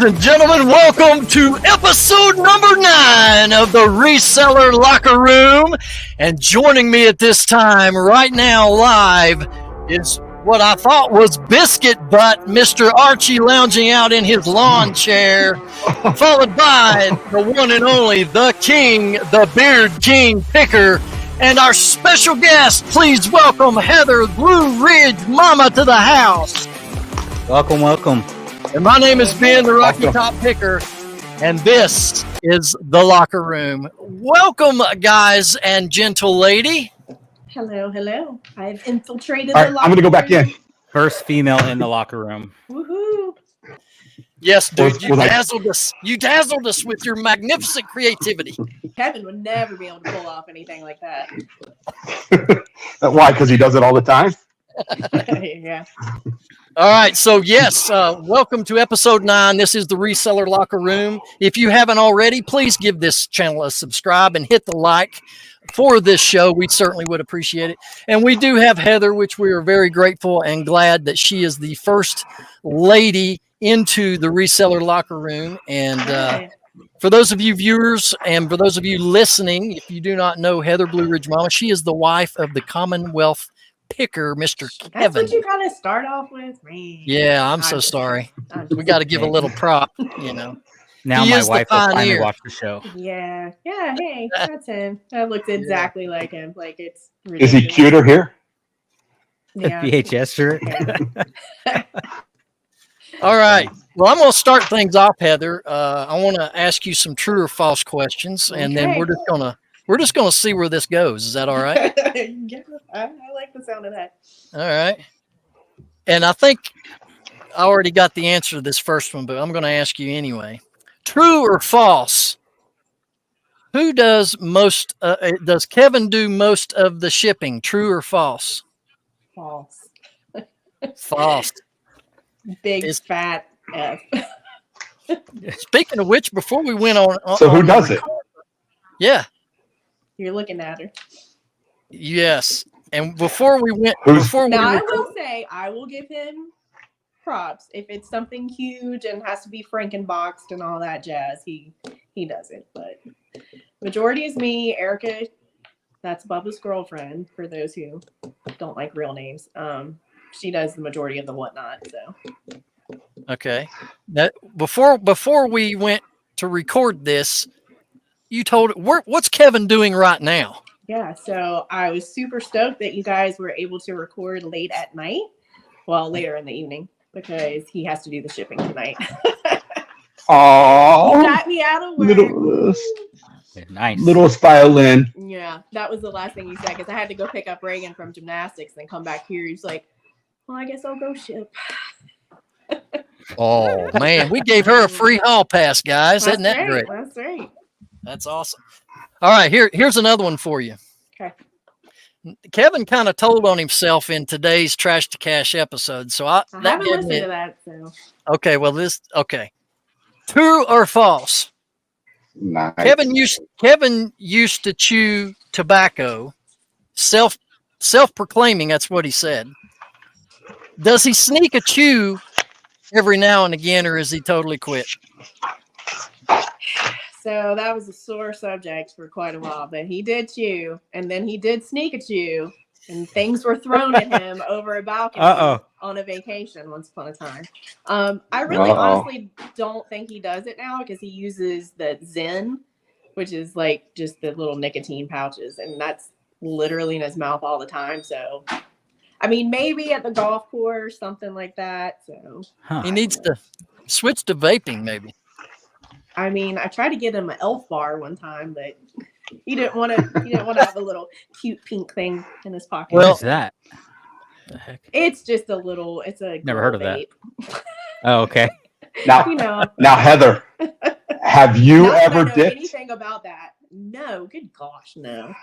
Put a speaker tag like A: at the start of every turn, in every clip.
A: and gentlemen, welcome to episode number 9 of the Reseller Locker Room. And joining me at this time right now live is what I thought was Biscuit Butt, Mr. Archie lounging out in his lawn chair, followed by the one and only, the King, the Beard King Picker, and our special guest. Please welcome Heather Blue Ridge Mama to the house.
B: Welcome, welcome.
A: And my name is Ben, the Rocky Top Picker, and this is the Locker Room. Welcome, guys and gentle lady.
C: Hello, hello. I've infiltrated
D: All
C: the
D: right,
C: locker
D: I'm going to go back
C: room.
D: in.
B: First female in the locker room.
C: Woohoo!
A: Yes, dude, you
D: Was I-
A: dazzled us. You dazzled us with your magnificent creativity.
C: Kevin would never be able to pull off anything like that.
D: Why? Because he does it all the time?
C: Yeah.
A: All right, so yes, welcome to episode 9. This is the Reseller Locker Room. If you haven't already, please give this channel a subscribe and hit the like for this show. We certainly would appreciate it. And we do have Heather, which we are very grateful and glad that she is the first lady into the Reseller Locker Room. And for those of you viewers and for those of you listening, if you do not know Heather Blue Ridge Mama, she is the wife of the Commonwealth Picker, Mr. Kevin.
C: That's what you gotta start off with, man.
A: Yeah, I'm so sorry. We got to give a little prop, you know.
B: Now
A: He
B: my
A: is the
B: wife will finally
A: pioneer.
B: watch the show.
C: Yeah, hey, that's him. That looks exactly like him. Like it's
D: Is
C: ridiculous.
D: he cuter here?
C: Yeah.
B: VHS shirt.
C: Yeah.
A: All right. Well, I'm going to start things off, Heather. I want to ask you some true or false questions, and then
C: Okay.
A: we're just gonna see where this goes. Is that all right?
C: Yeah, I like the sound of that.
A: All right. And I think I already got the answer to this first one, but I'm going to ask you anyway. True or false? Who does most? Does Kevin do most of the shipping? True or false?
C: False.
A: False.
C: Big
A: It's-
C: fat F.
A: Speaking of which, before we went on,
D: So who
A: on
D: does it?
A: Yeah.
C: You're looking at her.
A: Yes. And before we went,
D: Who's-
A: before we
C: Now I
A: were,
C: will say I will give him props if it's something huge and has to be Frankenboxed and all that jazz. He does it, but majority is me. Erica, that's Bubba's girlfriend. For those who don't like real names, she does the majority of the whatnot. So
A: okay. That before we went to record this, you told what's Kevin doing right now?
C: yeah, so I was super stoked that you guys were able to record late at night. Well, later in the evening because he has to do the shipping tonight.
D: Oh,
C: Got me out of work.
B: Nice.
D: littlest violin.
C: Yeah, that was the last thing he said because I had to go pick up Reagan from gymnastics and then come back here. He's like, well, I guess I'll go ship.
A: Oh man, we gave her a free hall pass, guys. Isn't that great?
C: That's right.
A: That's awesome. All right, here's another one for you.
C: Okay.
A: Kevin kind of told on himself in today's Trash to Cash episode, so
C: I
A: that
C: haven't
A: gave
C: listened
A: me
C: to that, so
A: okay. Well, okay. True or false?
D: Nice.
A: Kevin used to chew tobacco, self-proclaiming. That's what he said. Does he sneak a chew every now and again, or is he totally quit?
C: So that was a sore subject for quite a while, but he did chew, and then he did sneak a chew, and things were thrown at him over a balcony on a vacation once upon a time. I really honestly don't think he does it now because he uses the Zen, which is like just the little nicotine pouches, and that's literally in his mouth all the time. So, I mean, maybe at the golf course, something like that. So,
A: He needs to switch to vaping, maybe.
C: I mean, I tried to get him an Elf bar one time, but he didn't want to. He didn't want to have a little cute pink thing in his pocket.
B: What is that? The heck?
C: It's just a little. It's a
B: Never heard of
C: vape.
B: Oh, okay.
D: Now,
C: You know,
D: now, Heather, have you
C: not that I
D: ever
C: know
D: dipped?
C: anything about that? No, good gosh, no.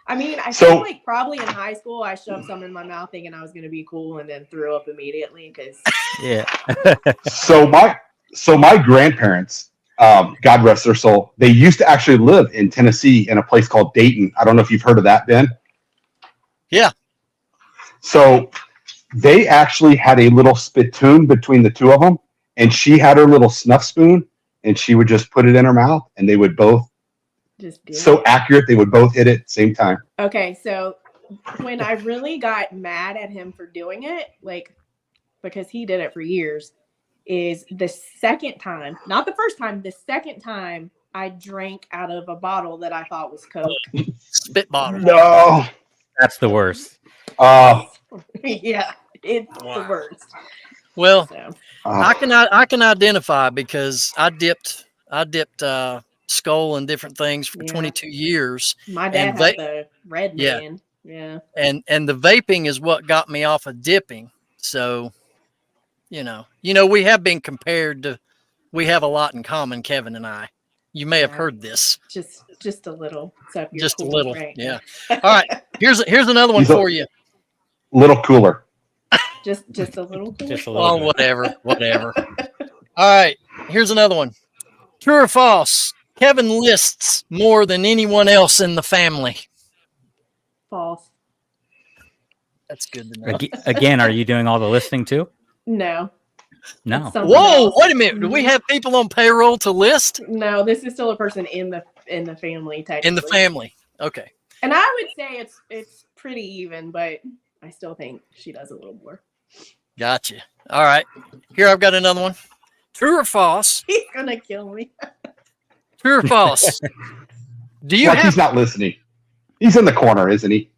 C: I mean, I
D: So-
C: feel like probably in high school I shoved some in my mouth thinking I was going to be cool and then threw up immediately because
B: Yeah.
D: So my grandparents, God rest their soul, they used to actually live in Tennessee in a place called Dayton. I don't know if you've heard of that, Ben.
A: Yeah.
D: So they actually had a little spittoon between the two of them, and she had her little snuff spoon, and she would just put it in her mouth, and they would both
C: Just do
D: so
C: it.
D: accurate. They would both hit it at the same time.
C: Okay, so when I really got mad at him for doing it, like because he did it for years, is the second time, not the first time, the second time I drank out of a bottle that I thought was Coke.
A: Spit bottle.
D: No.
B: That's the worst.
C: Yeah, it's the worst.
A: Well,
C: So
A: I can identify because I dipped Skull and different things for 22 years.
C: my dad
A: And
C: had the red
A: yeah.
C: man. Yeah.
A: And the vaping is what got me off of dipping. So, you know, we have been compared to, we have a lot in common, Kevin and I. You may have heard this.
C: Just a little. So if you're
A: Just a
C: cool,
A: little.
C: right?
A: Yeah. All right. Here's another one
D: He's a
A: for you.
D: little cooler.
C: Just a little. Cool.
B: Just a little
A: Oh,
B: bit.
A: whatever. All right. Here's another one. True or false? Kevin lists more than anyone else in the family.
C: False.
A: That's good to know.
B: Again, are you doing all the listing too?
C: No.
B: No.
C: Something
A: Whoa,
C: else.
A: wait a minute. Do we have people on payroll to list
C: No, this is still a person in the family technically.
A: in the family? Okay.
C: And I would say it's pretty even, but I still think she does a little more.
A: Gotcha. All right. Here, I've got another one. True or false?
C: He's gonna kill me.
A: True or false? Do you
D: Like
A: have
D: he's not listening. He's in the corner, isn't he?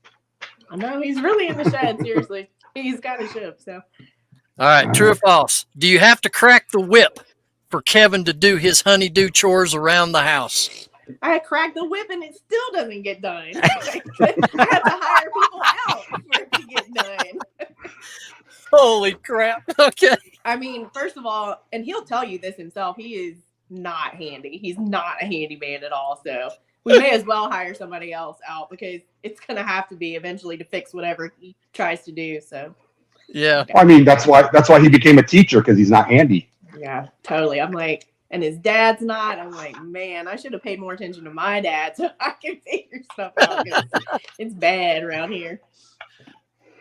C: I know he's really in the shed. Seriously, he's got a ship. So
A: All right, true or false? Do you have to crack the whip for Kevin to do his honeydew chores around the house?
C: I cracked the whip and it still doesn't get done. I have to hire people out for it to get done.
A: Holy crap. Okay.
C: I mean, first of all, and he'll tell you this himself, he is not handy. He's not a handyman at all. So we may as well hire somebody else out because it's going to have to be eventually to fix whatever he tries to do. So
A: Yeah.
D: Well, I mean, that's why he became a teacher, because he's not handy.
C: yeah, totally. I'm like, and his dad's not. I'm like, man, I should have paid more attention to my dad so I can figure stuff out. 'Cause it's bad around here.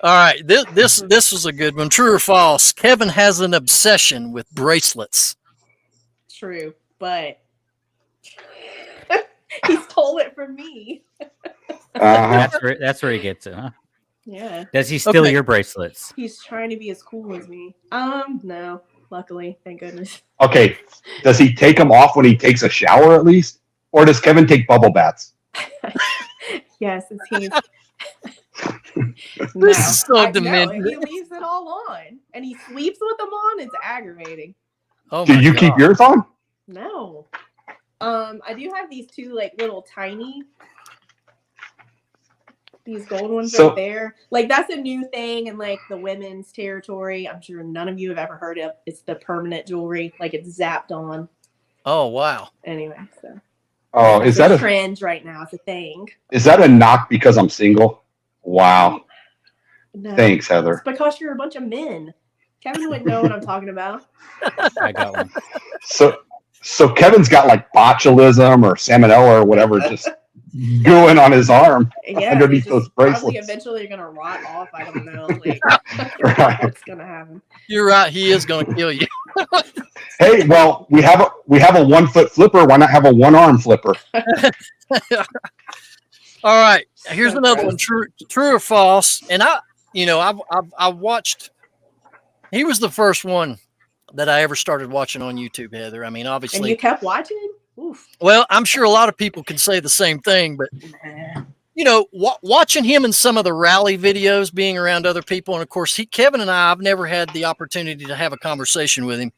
A: All right. This was a good one. True or false? Kevin has an obsession with bracelets.
C: True, but he stole it from me.
B: That's where he gets it, huh?
C: Yeah,
B: Does he steal
A: Okay.
B: your bracelets?
C: he's trying to be as cool as me. No, luckily, thank goodness.
D: Okay, does he take them off when he takes a shower at least, or does Kevin take bubble baths?
C: Yes, it's he.
A: This is so
C: No,
A: demented.
C: he leaves it all on, and he sleeps with them on. It's aggravating.
A: Oh
D: Do
A: my
D: you
A: God.
D: keep yours on?
C: No, I do have these two like little tiny. These gold ones
D: So-
C: right there. Like that's a new thing in like the women's territory. I'm sure none of you have ever heard of. It's the permanent jewelry. Like it's zapped on.
A: Oh, wow.
C: Anyway, so
D: Oh,
C: it's
D: is that
C: a
D: a
C: trend right now? It's a thing.
D: knock because I'm single? Wow.
C: No,
D: Thanks,
C: it's
D: Heather.
C: because you're a bunch of men. Kevin wouldn't know what I'm talking about.
B: I got one.
D: So Kevin's got like botulism or salmonella or whatever just going on his arm.
C: Yeah,
D: Underneath
C: it's
D: those
C: just probably
D: bracelets.
C: eventually you're gonna rot off. I don't know. Like,
D: Right.
C: what's gonna happen?
A: You're right. He is going to kill you.
D: Hey, well, we have a 1 foot flipper. Why not have a 1 arm flipper?
A: All right. Here's
C: So
A: another
C: gross.
A: one. True or false? And I watched. He was the first one that I ever started watching on YouTube, Heather. I mean,
C: And you
A: obviously,
C: kept watching? Oof.
A: well, I'm sure a lot of people can say the same thing, but watching him in some of the rally videos, being around other people, and of course, Kevin and I've never had the opportunity to have a conversation with him.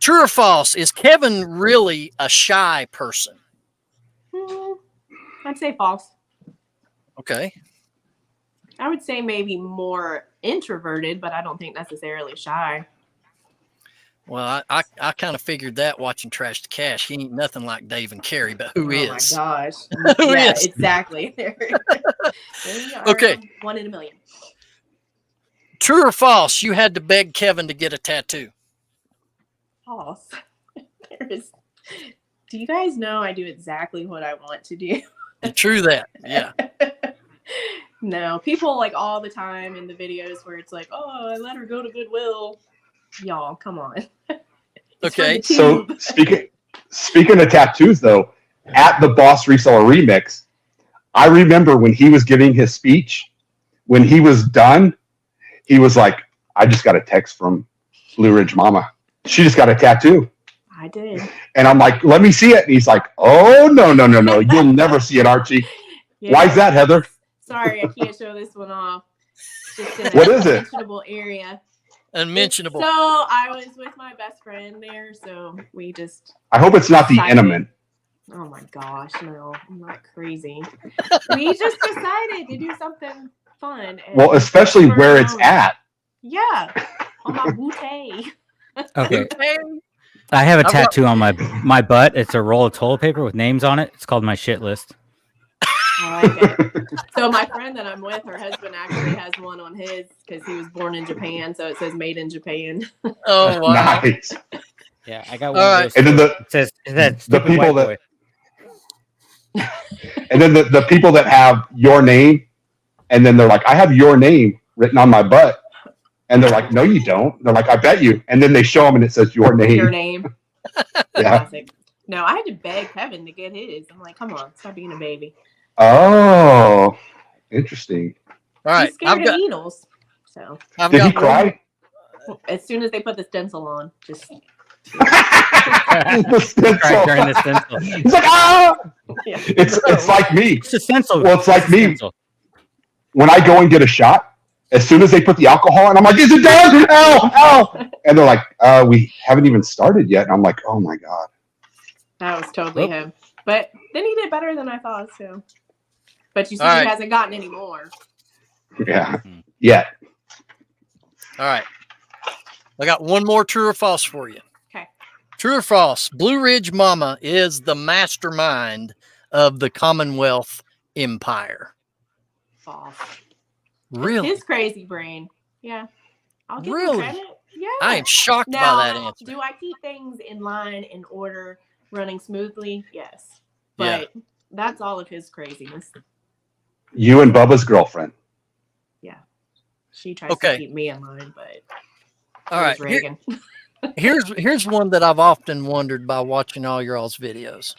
A: True or false? Is Kevin really a shy person?
C: I'd say false.
A: Okay.
C: I would say maybe more introverted, but I don't think necessarily shy.
A: Well, I kind of figured that watching Trash to Cash. He ain't nothing like Dave and Carrie, but who is?
C: Oh my gosh.
A: Who
C: Yeah,
A: is?
C: exactly. There you are.
A: Okay.
C: 1 in a million.
A: True or false? You had to beg Kevin to get a tattoo.
C: False. Do you guys know I do exactly what I want to do?
A: True that. Yeah.
C: No, people like all the time in the videos where it's like, oh, I let her go to Goodwill. Y'all, come on. It's for
A: Okay.
C: the
D: So
C: tube.
D: speaking of tattoos, though, at the Boss Reseller Remix, I remember when he was giving his speech. When he was done, he was like, "I just got a text from Blue Ridge Mama. She just got a tattoo."
C: I did.
D: And I'm like, "Let me see it." And he's like, "Oh no, you'll never see it, Archie."
C: Yeah.
D: Why is that, Heather?
C: Sorry, I can't show this one off. Just in
D: What
C: a
D: is it?
C: mentionable area.
A: Unmentionable.
C: So I was with my best friend there, so we just.
D: I hope it's not the
C: decided-
D: Inman.
C: Oh my gosh, no, I'm not crazy. We just decided to do something fun. And
D: Well, especially
C: for
D: where
C: a
D: it's
C: moment.
D: at.
C: Yeah, on my bootay.
B: Okay. I have a
A: I've got-
B: tattoo on my butt. It's a roll of toilet paper with names on it. It's called my shit list.
C: I like it. So my friend that I'm with, her husband actually has one on his because he was born in Japan, so it says "Made in Japan."
A: Oh wow.
D: Nice.
B: Yeah, I got one
A: All
B: of
A: right.
B: those.
D: And then
B: It says
D: the
B: stupid
D: people
B: white
D: that-
B: boy.
D: and then the people that have your name, and then they're like, "I have your name written on my butt," and they're like, "No, you don't." They're like, "I bet you." And then they show them, and it says your name.
C: Your name.
D: Yeah.
C: Classic. No, I had to beg Kevin to get his. I'm like, come on, stop being a baby.
D: Oh, interesting.
A: All right.
C: He's scared of needles. So
A: I've
D: Did he
A: got one.
D: cry?
C: as soon as they put the stencil on, just
D: The stencil.
B: Cried during the stencil.
D: He's like, "Ah!"
C: yeah.
D: It's like me.
B: It's a stencil.
D: Well, it's like
B: a
D: me.
B: stencil.
D: When I go and get a shot, as soon as they put the alcohol in, I'm like, "Is it done? Ow, ow!" And they're like, "We haven't even started yet." And I'm like, "Oh my god."
C: That was totally
B: Well.
C: him. But then he did better than I thought, so. But you see,
A: All right.
C: he hasn't gotten any more.
D: Yeah. Yeah.
A: All right. I got one more true or false for you.
C: Okay.
A: True or false? Blue Ridge Mama is the mastermind of the Commonwealth Empire.
C: False.
A: Really?
C: His crazy brain. Yeah. I'll give
A: Really?
C: him credit. Yeah.
A: I am shocked
C: Now,
A: by that answer.
C: do I keep things in line, in order, running smoothly? Yes.
A: Yeah.
C: But that's all of his craziness.
D: You and Bubba's girlfriend.
C: She tries
A: Okay.
C: to keep me in line, but
A: All right.
C: it was Reagan.
A: Here's one that I've often wondered by watching all your all's videos.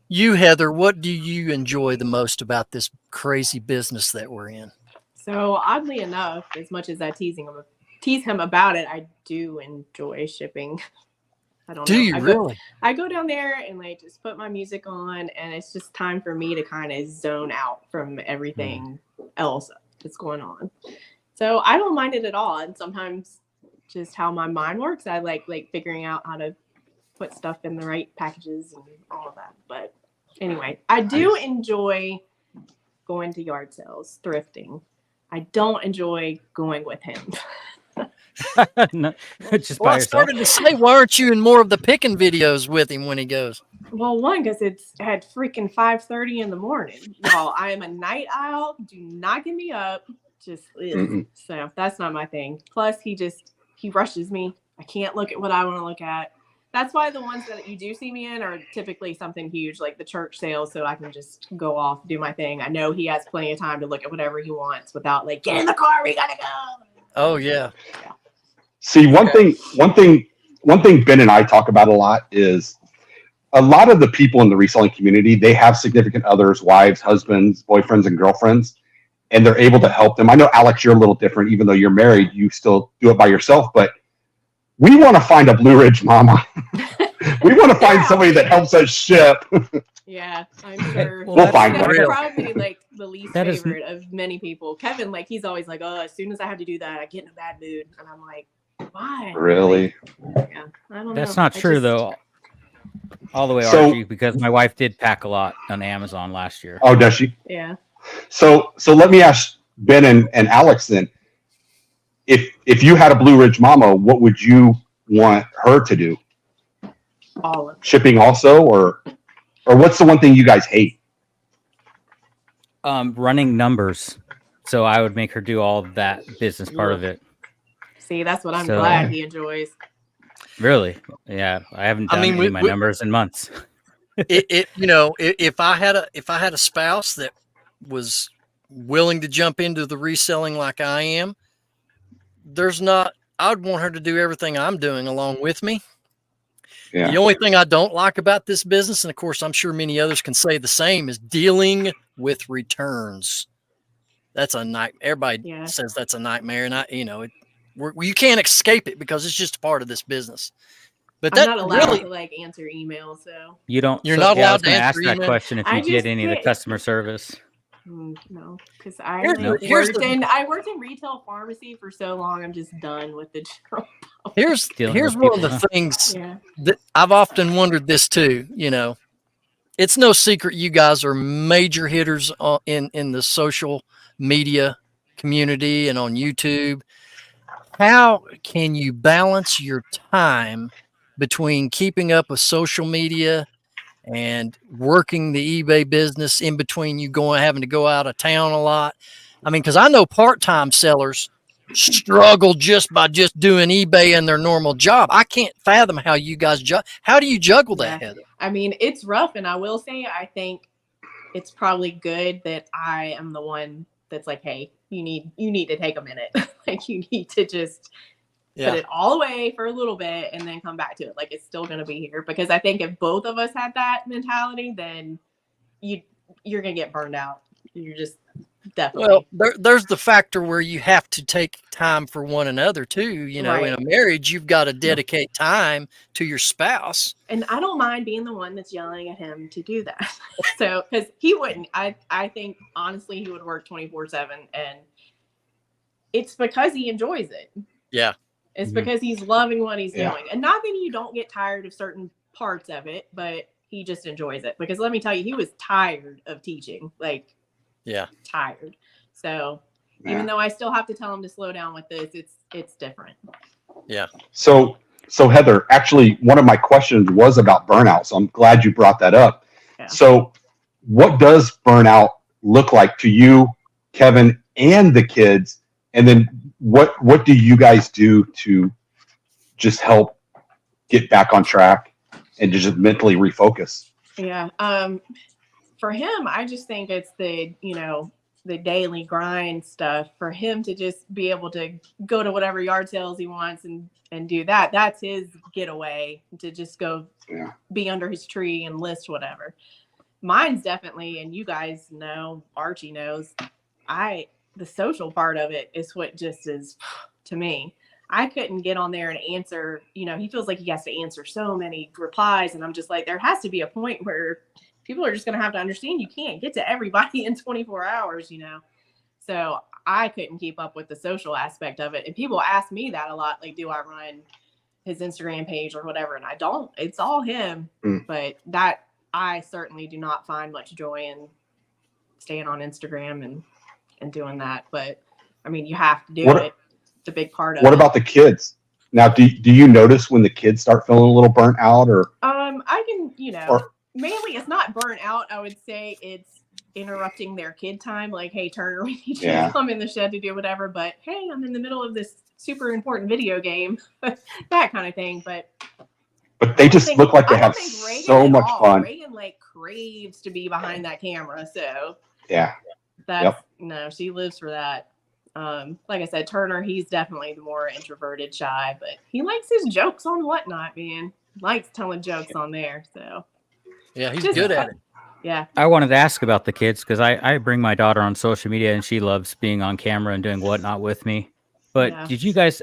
A: You, Heather, what do you enjoy the most about this crazy business that we're in?
C: So oddly enough, as much as I tease him about it, I do enjoy shipping. I don't
A: Do
C: know.
A: you really?
C: I go down there and like just put my music on, and it's just time for me to kind of zone out from everything else that's going on. So I don't mind it at all. And sometimes just how my mind works, I like figuring out how to put stuff in the right packages and all of that. But anyway, I do enjoy going to yard sales, thrifting. I don't enjoy going with him.
B: No, just
A: Well,
B: by
A: I
B: yourself.
A: started to say, why aren't you in more of the picking videos with him when he goes?
C: Well, one, because it's at freaking 5:30 in the morning. Y'all, I am a night owl. Do not get me up. Just
D: Mm-mm.
C: so that's not my thing. Plus, he rushes me. I can't look at what I want to look at. That's why the ones that you do see me in are typically something huge, like the church sales, so I can just go off, do my thing. I know he has plenty of time to look at whatever he wants without like, get in the car, we gotta go.
A: Oh yeah.
D: See, one thing Ben and I talk about a lot is a lot of the people in the reselling community, they have significant others, wives, husbands, boyfriends, and girlfriends, and they're able to help them. I know, Alex, you're a little different. Even though you're married, you still do it by yourself. But we want to find a Blue Ridge Mama. We want to find somebody that helps us ship.
C: Yeah, I'm sure.
A: Well,
D: We'll
A: that's
D: find
C: That's
D: one.
A: real.
C: probably like the least
B: That is-
C: favorite of many people. Kevin, like he's always like, oh, as soon as I have to do that, I get in a bad mood, and I'm like, why?
D: Really?
C: Like, yeah, I don't know.
B: That's not
C: I
B: true
C: just-
B: though. All the way,
D: So-
B: Archie, because my wife did pack a lot on Amazon last year.
D: Oh, does she?
C: Yeah.
D: So let me ask Ben and Alex then. If you had a Blue Ridge Mama, what would you want her to do?
C: All of it.
D: Shipping also, or what's the one thing you guys hate?
B: Running numbers. So I would make her do all of that business part of it.
C: See, that's what I'm
B: So-
C: glad he enjoys.
B: Really? Yeah, I haven't
A: I
B: done
A: mean,
B: any of my numbers in months.
A: If I had a spouse that was willing to jump into the reselling like I am, there's not I'd want her to do everything I'm doing along with me.
D: Yeah.
A: The only thing I don't like about this business, and of course, I'm sure many others can say the same, is dealing with returns. That's a nightmare. Everybody says that's a nightmare, and you can't escape it because it's just a part of this business. But
C: I'm not allowed to like answer emails, so
B: you don't.
A: You're not allowed to
B: ask
A: answer
B: that
A: email.
B: question if you did any of the customer service.
C: No, because I worked in retail pharmacy for so long. I'm just done with the general.
A: Here's one of the things that I've often wondered this too. It's no secret you guys are major hitters in the social media community and on YouTube. How can you balance your time between keeping up with social media and working the eBay business in between you having to go out of town a lot? I mean, because I know part-time sellers struggle just by doing eBay and their normal job. I can't fathom how you guys how do you juggle that, Heather?
C: I mean, it's rough, and I will say I think it's probably good that I am the one that's like, hey, you need to take a minute. Like, you need to just put it all away for a little bit and then come back to it. Like, it's still going to be here, because I think if both of us had that mentality, then you're going to get burned out. You're just definitely.
A: Well, there's the factor where you have to take time for one another too. In a marriage, you've got to dedicate time to your spouse.
C: And I don't mind being the one that's yelling at him to do that. So, because he wouldn't. I think honestly he would work 24/7, and it's because he enjoys it.
A: Yeah.
C: It's because he's loving what he's doing. And not that you don't get tired of certain parts of it, but he just enjoys it. Because let me tell you, he was tired of teaching. Like, tired. So even though I still have to tell him to slow down with this, it's different.
A: Yeah.
D: So Heather, actually one of my questions was about burnout. So I'm glad you brought that up. Yeah. So what does burnout look like to you, Kevin, and the kids? And then what do you guys do to just help get back on track and to just mentally refocus?
C: Yeah. For him, I just think it's the daily grind stuff for him to just be able to go to whatever yard sales he wants and do that. That's his getaway, to just go be under his tree and list whatever. Mine's definitely, and you guys know, Archie knows, the social part of it is what just is, to me, I couldn't get on there and answer, he feels like he has to answer so many replies. And I'm just like, there has to be a point where people are just going to have to understand you can't get to everybody in 24 hours, So I couldn't keep up with the social aspect of it. And people ask me that a lot, like, do I run his Instagram page or whatever? And I don't. It's all him. But that, I certainly do not find much joy in staying on Instagram and doing that. But I mean, you have to do it. It's a big part of it.
D: What about the kids? Now, do you notice when the kids start feeling a little burnt out, or?
C: I can, mainly it's not burnt out. I would say it's interrupting their kid time. Like, hey, Turner, we need you to come in the shed to do whatever. But hey, I'm in the middle of this super important video game, that kind of thing. But
D: they just look like they have so much fun.
C: Reagan craves to be behind that camera. So
D: that's
C: no, she lives for that. Like I said, Turner, he's definitely the more introverted, shy, but he likes his jokes on Whatnot, man. Likes telling jokes on there. So
A: yeah, he's good at it.
C: Yeah.
B: I wanted to ask about the kids because I bring my daughter on social media and she loves being on camera and doing Whatnot with me. But did you guys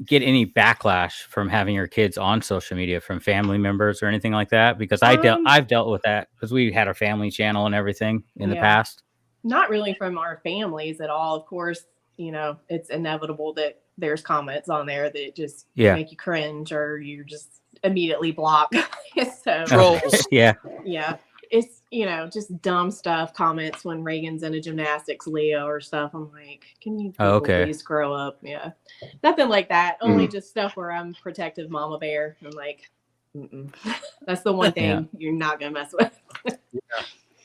B: get any backlash from having your kids on social media from family members or anything like that? Because I've dealt with that because we had a family channel and everything in the past.
C: Not really from our families at all. Of course, it's inevitable that there's comments on there that just make you cringe or you just immediately block. So
A: trolls.
C: Yeah. It's, just dumb stuff, comments when Reagan's in a gymnastics Leo or stuff. I'm like, can you please grow up? Yeah. Nothing like that. Only just stuff where I'm protective mama bear. I'm like, that's the one thing you're not going to mess with.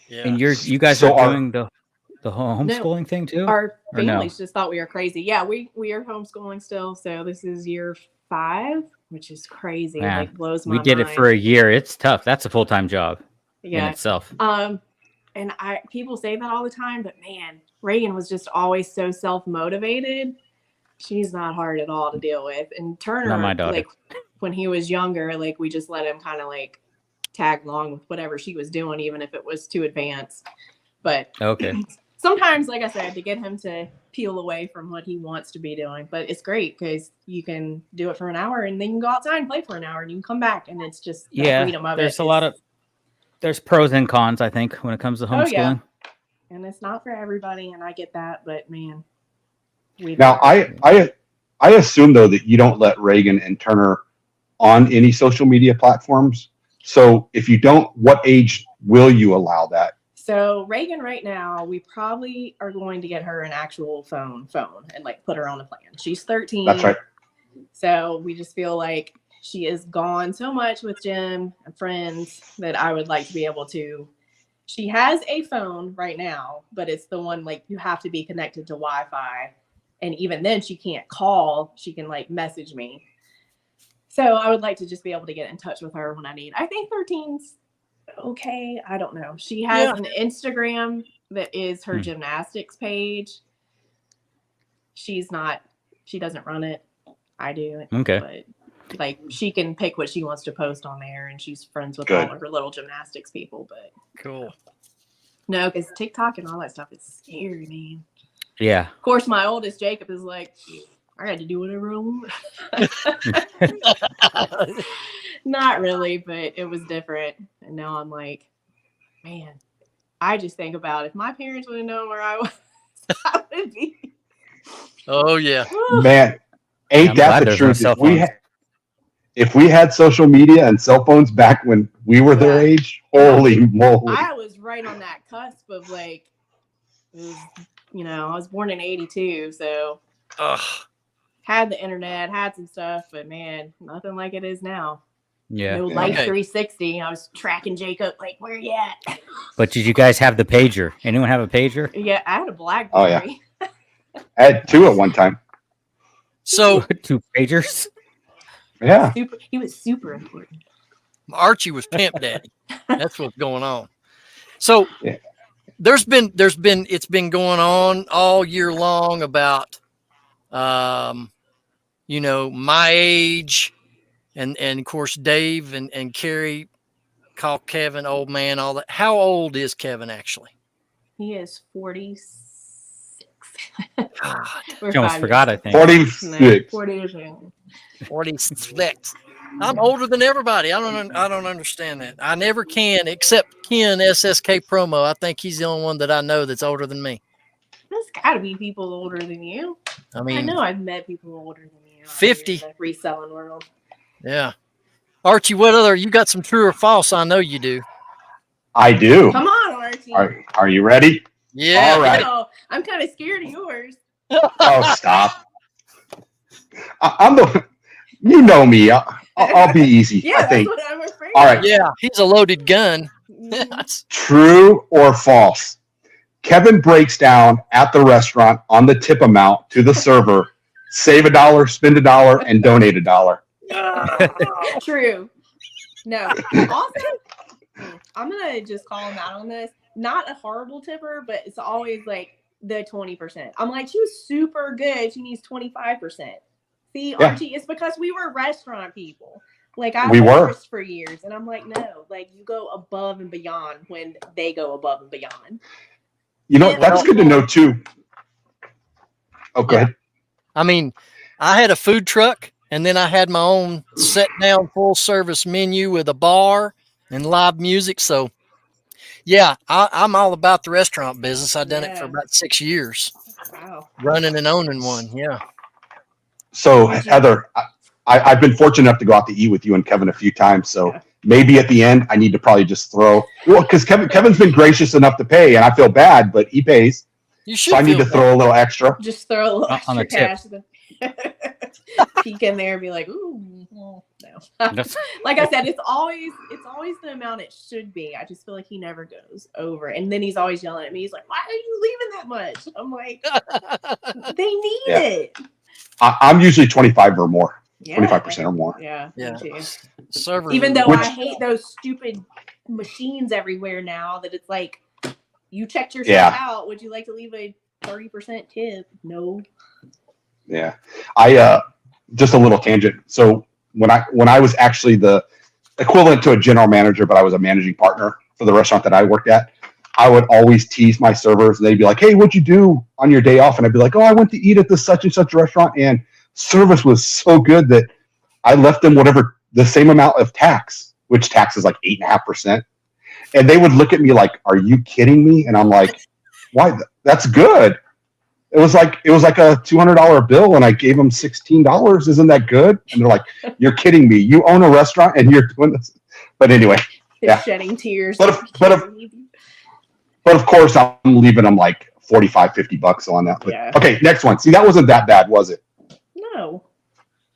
B: Yeah. And you guys are doing the homeschooling thing too?
C: Our families just thought we were crazy. Yeah, we are homeschooling still. So this is year 5, which is crazy.
B: Man,
C: like blows my mind.
B: We did it for a year. It's tough. That's a full-time job in itself.
C: And people say that all the time, but man, Reagan was just always so self-motivated she's not hard at all to deal with. And Turner,
B: Not my daughter.
C: like when he was younger, like we just let him kind of like tag along with whatever she was doing, even if it was too advanced. But
B: Okay.
C: sometimes, like I said, to get him to peel away from what he wants to be doing. But it's great because you can do it for an hour and then you can go outside and play for an hour and you can come back and it's just the freedom of
B: there's
C: it.
B: There's pros and cons, I think, when it comes to homeschooling.
C: And it's not for everybody, and I get that, but man.
D: Now, I assume, though, that you don't let Reagan and Turner on any social media platforms. So if you don't, what age will you allow that?
C: So Reagan right now, we probably are going to get her an actual phone and like put her on the plan. She's 13.
D: That's right.
C: So we just feel like she is gone so much with Jim and friends that I would like to be able to. She has a phone right now, but it's the one like you have to be connected to Wi-Fi. And even then she can't call. She can like message me. So I would like to just be able to get in touch with her when I need. I think 13's okay. I don't know. She has an Instagram that is her gymnastics page. She doesn't run it. I do.
B: Okay.
C: But like she can pick what she wants to post on there and she's friends with all of her little gymnastics people. But
A: cool.
C: No, because TikTok and all that stuff is scary, man.
B: Yeah.
C: Of course, my oldest Jacob is like, I got to do whatever I want. Not really, but it was different. And now I'm like, man, I just think about if my parents would have known where I was, I would be.
A: Oh, yeah.
D: Man, ain't that the truth? If we had social media and cell phones back when we were their age, holy moly.
C: I was right on that cusp of like, it was, I was born in 82, so had the internet, had some stuff, but man, nothing like it is now.
B: Yeah.
C: No Life 360. I was tracking Jacob, like, where you at?
B: But did you guys have the pager? Anyone have a pager?
C: Yeah, I had a BlackBerry.
D: Oh, yeah. I had two at one time.
A: So
B: 2 pagers?
D: Yeah.
C: He was super important.
A: Archie was pimp daddy. That's what's going on. So it's been going on all year long about, my age and of course, Dave and Carrie call Kevin old man, all that. How old is Kevin actually?
C: He is 46.
B: You almost forgot, I think.
D: 46.
A: 46. I'm older than everybody. I don't understand that. I never can, except Ken SSK Promo. I think he's the only one that I know that's older than me.
C: There's got to be people older than you.
A: I mean,
C: I know I've met people older than you.
A: 50.
C: In the reselling world.
A: Yeah. Archie, what other? You got some true or false? I know you do.
D: I do.
C: Come on, Archie.
D: Are you ready?
A: Yeah.
D: All right.
C: I'm kind of scared of yours.
D: Oh, stop. You know me. I'll be easy.
C: Yeah,
D: I think.
C: that's what I'm afraid
D: All right.
A: Yeah, he's a loaded gun.
D: True or false? Kevin breaks down at the restaurant on the tip amount to the server. Save $1, spend $1, and donate $1.
C: True. No. Also, I'm gonna just call him out on this. Not a horrible tipper, but it's always like the 20%. I'm like, she was super good. She needs 25%. See, Archie, it's because we were restaurant people. Like I was for years, and I'm like, no, like you go above and beyond when they go above and beyond.
D: That's good to know too. Oh, go ahead.
A: I mean, I had a food truck, and then I had my own set-down full-service menu with a bar and live music. So, yeah, I'm all about the restaurant business. I've done it for about 6 years.
C: Wow.
A: Running and owning one, yeah.
D: So, Heather, I've been fortunate enough to go out to eat with you and Kevin a few times. So maybe at the end, I need to probably just because Kevin's been gracious enough to pay, and I feel bad, but he pays.
A: You should.
D: So I need to throw a little extra.
C: Just throw a little extra
B: on the
C: cash. Peek in there and be like, ooh, no. Like I said, it's always the amount it should be. I just feel like he never goes over. And then he's always yelling at me. He's like, why are you leaving that much? I'm like, they need it.
D: I'm usually 25 or more. 25% or more.
C: Yeah.
A: Server.
C: Even though I hate those stupid machines everywhere now that it's like, you checked your stuff out. Would you like to leave a 30% tip? No.
D: Yeah. I just a little tangent. So when I was actually the equivalent to a general manager, but I was a managing partner for the restaurant that I worked at, I would always tease my servers. They'd be like, "Hey, what'd you do on your day off?" And I'd be like, "Oh, I went to eat at this such and such restaurant, and service was so good that I left them whatever the same amount of tax, which tax is like 8.5%." And they would look at me like, "Are you kidding me?" And I'm like, "Why? That's good." It was like a $200 bill, and I gave them $16. Isn't that good? And they're like, "You're kidding me. You own a restaurant and you're doing this." But anyway,
C: They're shedding tears.
D: But of course, I'm leaving them like $45-$50 on that. But,
C: Yeah.
D: Okay, next one. See, that wasn't that bad, was it?
C: No.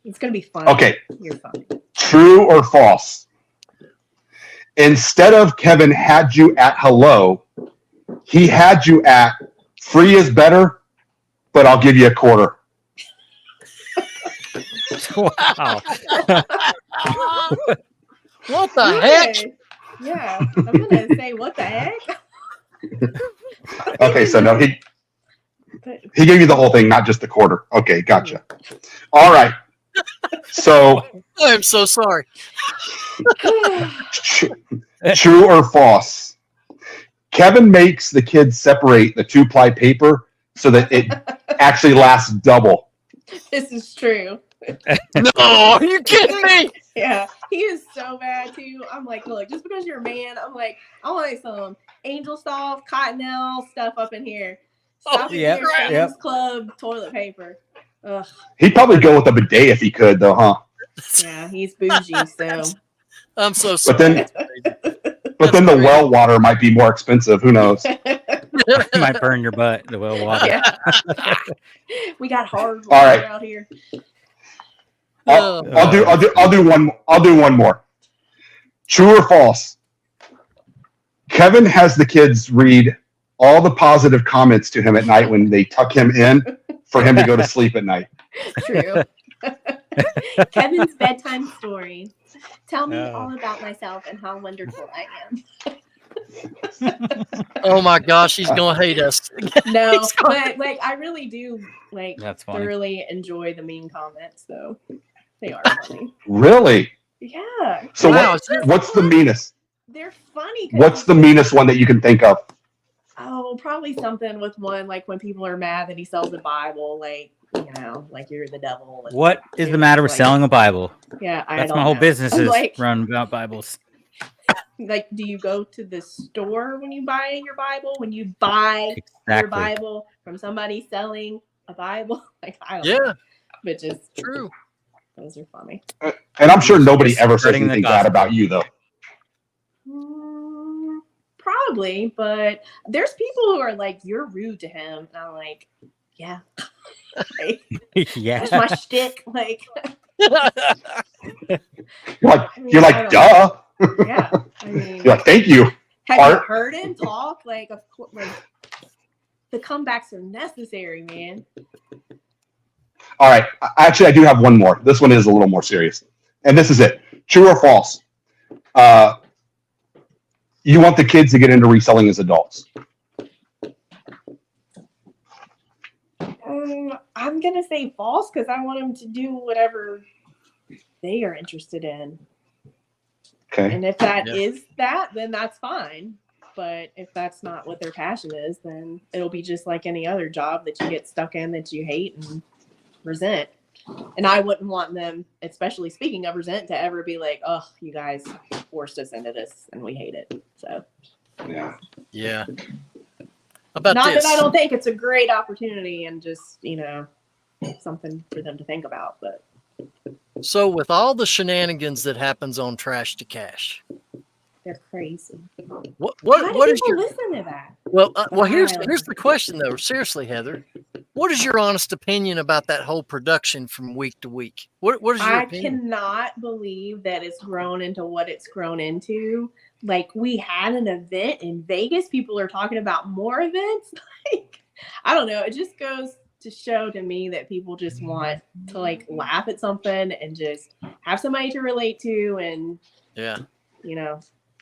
C: It's going to be fun.
D: Okay.
C: You're fine.
D: True or false? Instead of Kevin had you at hello, he had you at free is better, but I'll give you a quarter.
B: Wow.
A: What the heck?
C: Yeah. I'm going to say, what the heck?
D: Okay, so no, he gave you the whole thing, not just the quarter. Okay, gotcha. All right. So
A: I am so sorry.
D: true or false? Kevin makes the kids separate the 2-ply paper so that it actually lasts double.
C: This is true.
A: No, are you kidding me?
C: Yeah, he is so bad too. I'm like, look, just because you're a man, I'm like, I want some Angel Soft, Cottonelle stuff up in here. Stop
B: yep,
C: your Sam's
B: yep.
C: Club toilet paper. Ugh.
D: He'd probably go with a bidet if he could, though, huh?
C: Yeah, he's bougie, so.
A: I'm so sorry.
D: But then the well water might be more expensive. Who knows?
B: It might burn your butt, the well water.
C: Yeah. We got hard water
D: All right.
C: out here.
D: I'll do one more. True or false? Kevin has the kids read all the positive comments to him at night when they tuck him in for him to go to sleep at night.
C: True. Kevin's bedtime story. Tell me all about myself and how wonderful I am.
A: Oh my gosh, he's gonna hate us.
C: No, but like I really do like
B: That's funny.
C: thoroughly enjoy the mean comments though. They are funny.
D: Really?
C: Yeah.
D: So
A: Wow,
D: what's the meanest?
C: They're funny. 'Cause
D: What's the meanest one that you can think of?
C: Oh, probably something with one like when people are mad that he sells a Bible, like like you're the devil. And,
B: What is the matter with
C: like,
B: selling a Bible?
C: Yeah, I
B: That's
C: don't
B: my whole
C: know.
B: business is
C: Like,
B: run about Bibles.
C: like, do you go to the store when you buy your Bible? When you buy your Bible from somebody selling a Bible? Like, I don't know.
A: Yeah,
C: But just
A: true.
C: those are funny.
D: And I'm sure nobody ever says
B: Spreading the
D: anything bad
B: gospel.
D: about you, though.
C: Probably, but there's people who are like, you're rude to him. And I'm like, yeah. Like,
B: Yeah.
C: that's my shtick. Like,
D: You're like, duh.
C: Yeah. I mean,
D: You're like, thank you.
C: have
D: Art.
C: you heard him talk? Like, of course, like the comebacks are necessary, man.
D: All right. Actually, I do have one more. This one is a little more serious. And this is it. True or false? You want the kids to get into reselling as adults.
C: I'm gonna say false because I want them to do whatever they are interested in.
D: Okay.
C: And if that is that, then that's fine. But if that's not what their passion is, then it'll be just like any other job that you get stuck in that you hate and resent. And I wouldn't want them, especially speaking of resent, to ever be like, "Oh, you guys forced us into this and we hate it." So
A: Yeah. About
C: not
A: this.
C: that I don't think it's a great opportunity and just, something for them to think about, but
A: So with all the shenanigans that happens on Trash to Cash,
C: they're crazy.
A: what
C: Why do
A: is
C: people
A: your
C: listen to that?
A: well here's the question though. Seriously, Heather, what is your honest opinion about that whole production from week to week? What is your
C: I
A: opinion?
C: cannot believe that it's grown into what it's grown into. Like, we had an event in Vegas. People are talking about more events. Like, I don't know. It just goes to show to me that people just want to like laugh at something and just have somebody to relate to, and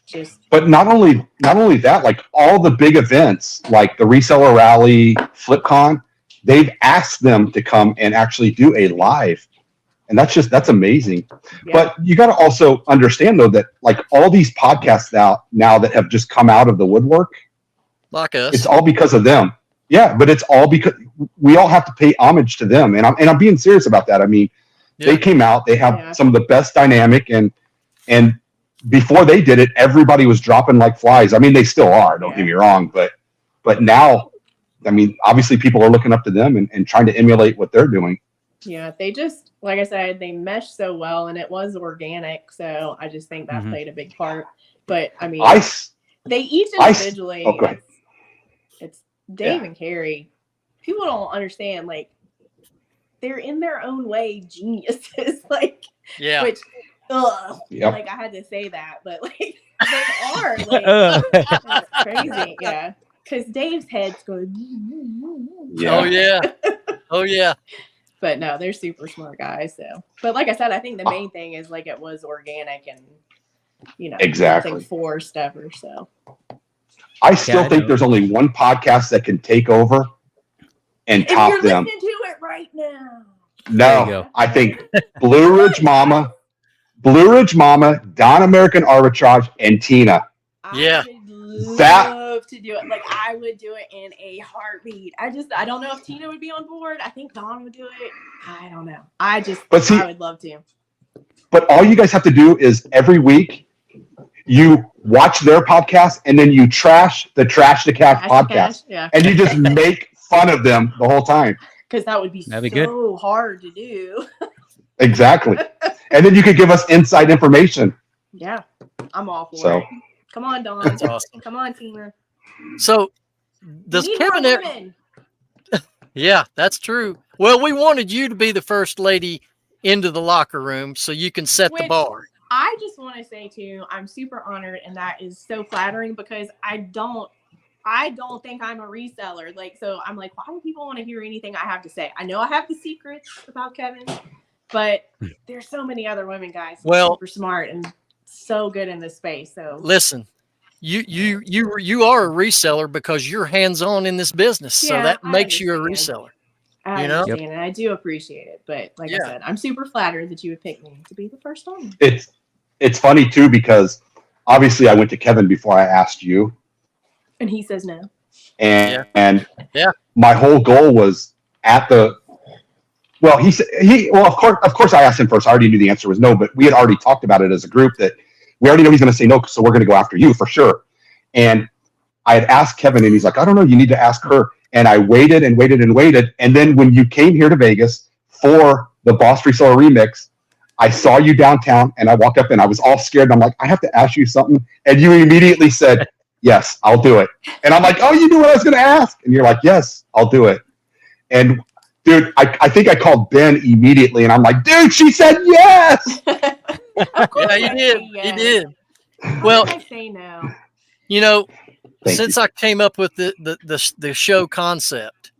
C: just.
D: But not only that, like all the big events, like the reseller rally, FlipCon, they've asked them to come and actually do a live. And that's amazing.
C: Yeah.
D: But you got to also understand, though, that like all these podcasts now that have just come out of the woodwork,
A: like us.
D: it's all because of them. Yeah, but it's all because we all have to pay homage to them. And I'm being serious about that. I mean, they came out, they have some of the best dynamic, and before they did it, everybody was dropping like flies. I mean, they still are, don't get me wrong, but now, I mean, obviously people are looking up to them and trying to emulate what they're doing.
C: Yeah, they just, like I said, they mesh so well, and it was organic. So I just think that played a big part. But I mean, they each individually, it's Dave and Carrie. People don't understand, like, they're in their own way geniuses. Like, which, like, I had to say that, but like, they are. Like, that's crazy. Yeah. Because Dave's head's going,
A: oh, yeah. Oh, yeah.
C: But no, they're super smart guys. So, but like I said, I think the main thing is like it was organic and, you know, nothing forced ever. So,
D: I still think there's only one podcast that can take over and top them.
C: If you're listening to it right now.
D: No, I think Blue Ridge Mama, Don American Arbitrage, and Tina.
A: Yeah.
C: Love to do it. Like, I would do it in a heartbeat. I don't know if Tina would be on board. I think Dawn would do it. I don't know. I would love to.
D: But all you guys have to do is every week you watch their podcast and then you trash the Trash to Cash podcast. And you just make fun of them the whole time.
C: Because that would be so hard to do.
D: Exactly. And then you could give us inside information.
C: Yeah. I'm all for it. Come on, Dawn.
A: That's awesome.
C: Come on, Tina.
A: So, does Kevin ever... Yeah, that's true. Well, we wanted you to be the first lady into the locker room so you can set the bar.
C: I just want to say, too, I'm super honored, and that is so flattering because I don't think I'm a reseller. Like, so I'm like, why do people want to hear anything I have to say? I know I have the secrets about Kevin, but there's so many other women, guys. Super smart and so good in this space. So
A: listen, you are a reseller because you're hands-on in this business. So that makes you a reseller.
C: I understand, and I do appreciate it. But like I said, I'm super flattered that you would pick me to be the first one.
D: It's funny too because obviously I went to Kevin before I asked you.
C: And he says no.
D: And my whole goal was of course I asked him first. I already knew the answer was no, but we had already talked about it as a group that we already know he's going to say no, so we're going to go after you for sure. And I had asked Kevin, and he's like, I don't know, you need to ask her. And I waited and waited and waited. And then when you came here to Vegas for the Boss Reseller Remix, I saw you downtown, and I walked up, and I was all scared. And I'm like, I have to ask you something. And you immediately said, yes, I'll do it. And I'm like, oh, you knew what I was going to ask? And you're like, yes, I'll do it. And dude, I think I called Ben immediately, and I'm like, dude, she said yes.
A: Yeah, you did.
C: Yes.
A: You did. Well,
C: I say no.
A: You know,
D: Thank you.
A: I came up with the show concept,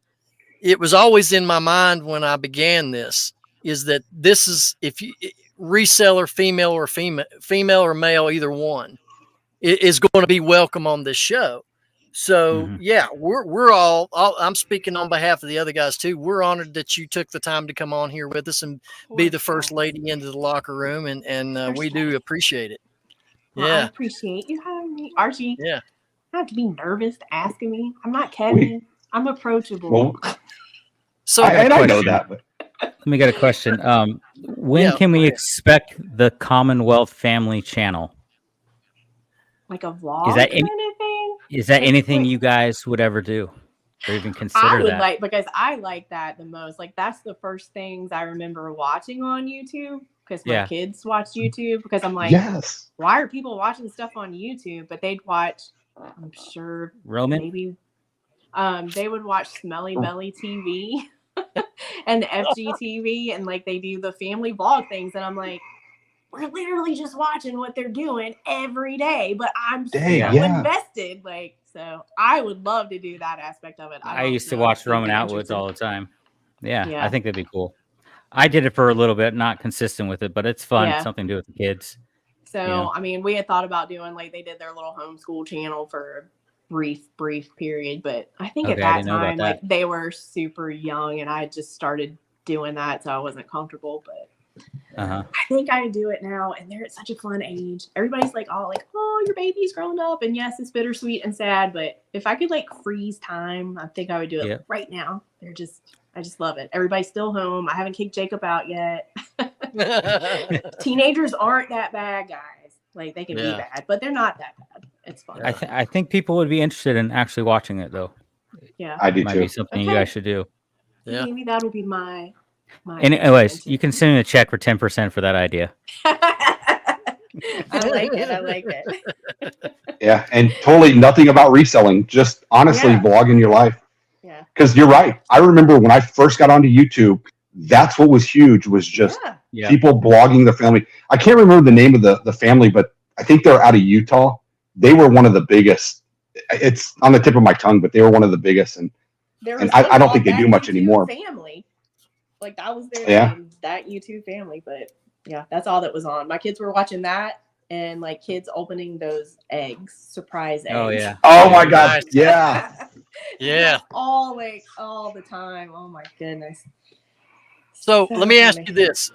A: it was always in my mind when I began this, is that this is, if you reseller, female or male, either one, is going to be welcome on this show. So yeah, we're all, I'm speaking on behalf of the other guys too. We're honored that you took the time to come on here with us and be the first lady into the locker room. And we do appreciate it.
C: Well,
A: yeah.
C: I appreciate you having me. Archie.
A: Yeah.
C: I have to be nervous asking me. I'm not Kevin. I'm approachable.
D: Well,
A: so
D: I know that, but
B: let me get a question. When can we expect the Commonwealth Family Channel?
C: Like a vlog
B: kind of
C: thing?
B: Is that anything you guys would ever do or even consider?
C: I would
B: that?
C: because I like that the most. Like, that's the first things I remember watching on YouTube because my kids watch YouTube, because I'm like,
D: yes,
C: why are people watching stuff on YouTube? But they'd watch, I'm sure,
B: Roman?
C: Maybe they would watch Smelly Belly TV and FGTV, and like they do the family vlog things, and I'm like, we're literally just watching what they're doing every day, but I'm so invested. Like, so I would love to do that aspect of it.
B: I used to watch Roman Outwoods all the time. Yeah, I think that'd be cool. I did it for a little bit, not consistent with it, but it's fun. It's something to do with the kids.
C: So, I mean, we had thought about doing, like, they did their little homeschool channel for brief period. But I think
B: Okay,
C: at
B: I
C: that
B: didn't know about
C: time, like
B: that.
C: they were super young, and I just started doing that, so I wasn't comfortable. But
B: Uh-huh.
C: I think I do it now, and they're at such a fun age. Everybody's like, "Oh, like, oh, your baby's grown up," and yes, it's bittersweet and sad. But if I could like freeze time, I think I would do it right now. I just love it. Everybody's still home. I haven't kicked Jacob out yet. Teenagers aren't that bad, guys. Like they can be bad, but they're not that bad. It's fun.
B: I think people would be interested in actually watching it, though.
C: Yeah,
D: I do
B: Might
D: too.
B: be something you guys should do.
A: Yeah.
C: Maybe that'll be my.
B: Anyways, you can send me a check for 10% for that idea.
C: I like it. I like it.
D: Yeah, and totally nothing about reselling. Just honestly vlogging your life.
C: Yeah.
D: Because you're right. I remember when I first got onto YouTube, that's what was huge. Was just people blogging their family. I can't remember the name of the family, but I think they're out of Utah. They were one of the biggest. It's on the tip of my tongue, but they were one of the biggest. And I don't think they do much anymore.
C: Family, like that was their name, that YouTube family. But yeah, that's all that was on. My kids were watching that, and like kids opening those eggs, surprise eggs.
B: Oh yeah.
D: Oh my God. Yeah.
A: Yeah.
C: All the time. Oh my goodness.
A: So let me ask you this: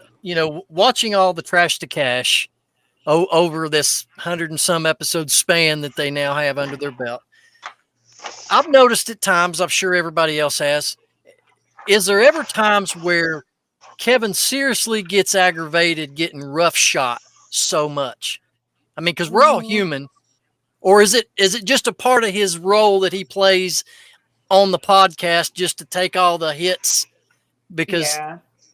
A: watching all the Trash to Cash over this 100 and some episode span that they now have under their belt, I've noticed at times, I'm sure everybody else has, is there ever times where Kevin seriously gets aggravated getting rough shot so much? I mean, because we're all human. Or is it just a part of his role that he plays on the podcast just to take all the hits? Because,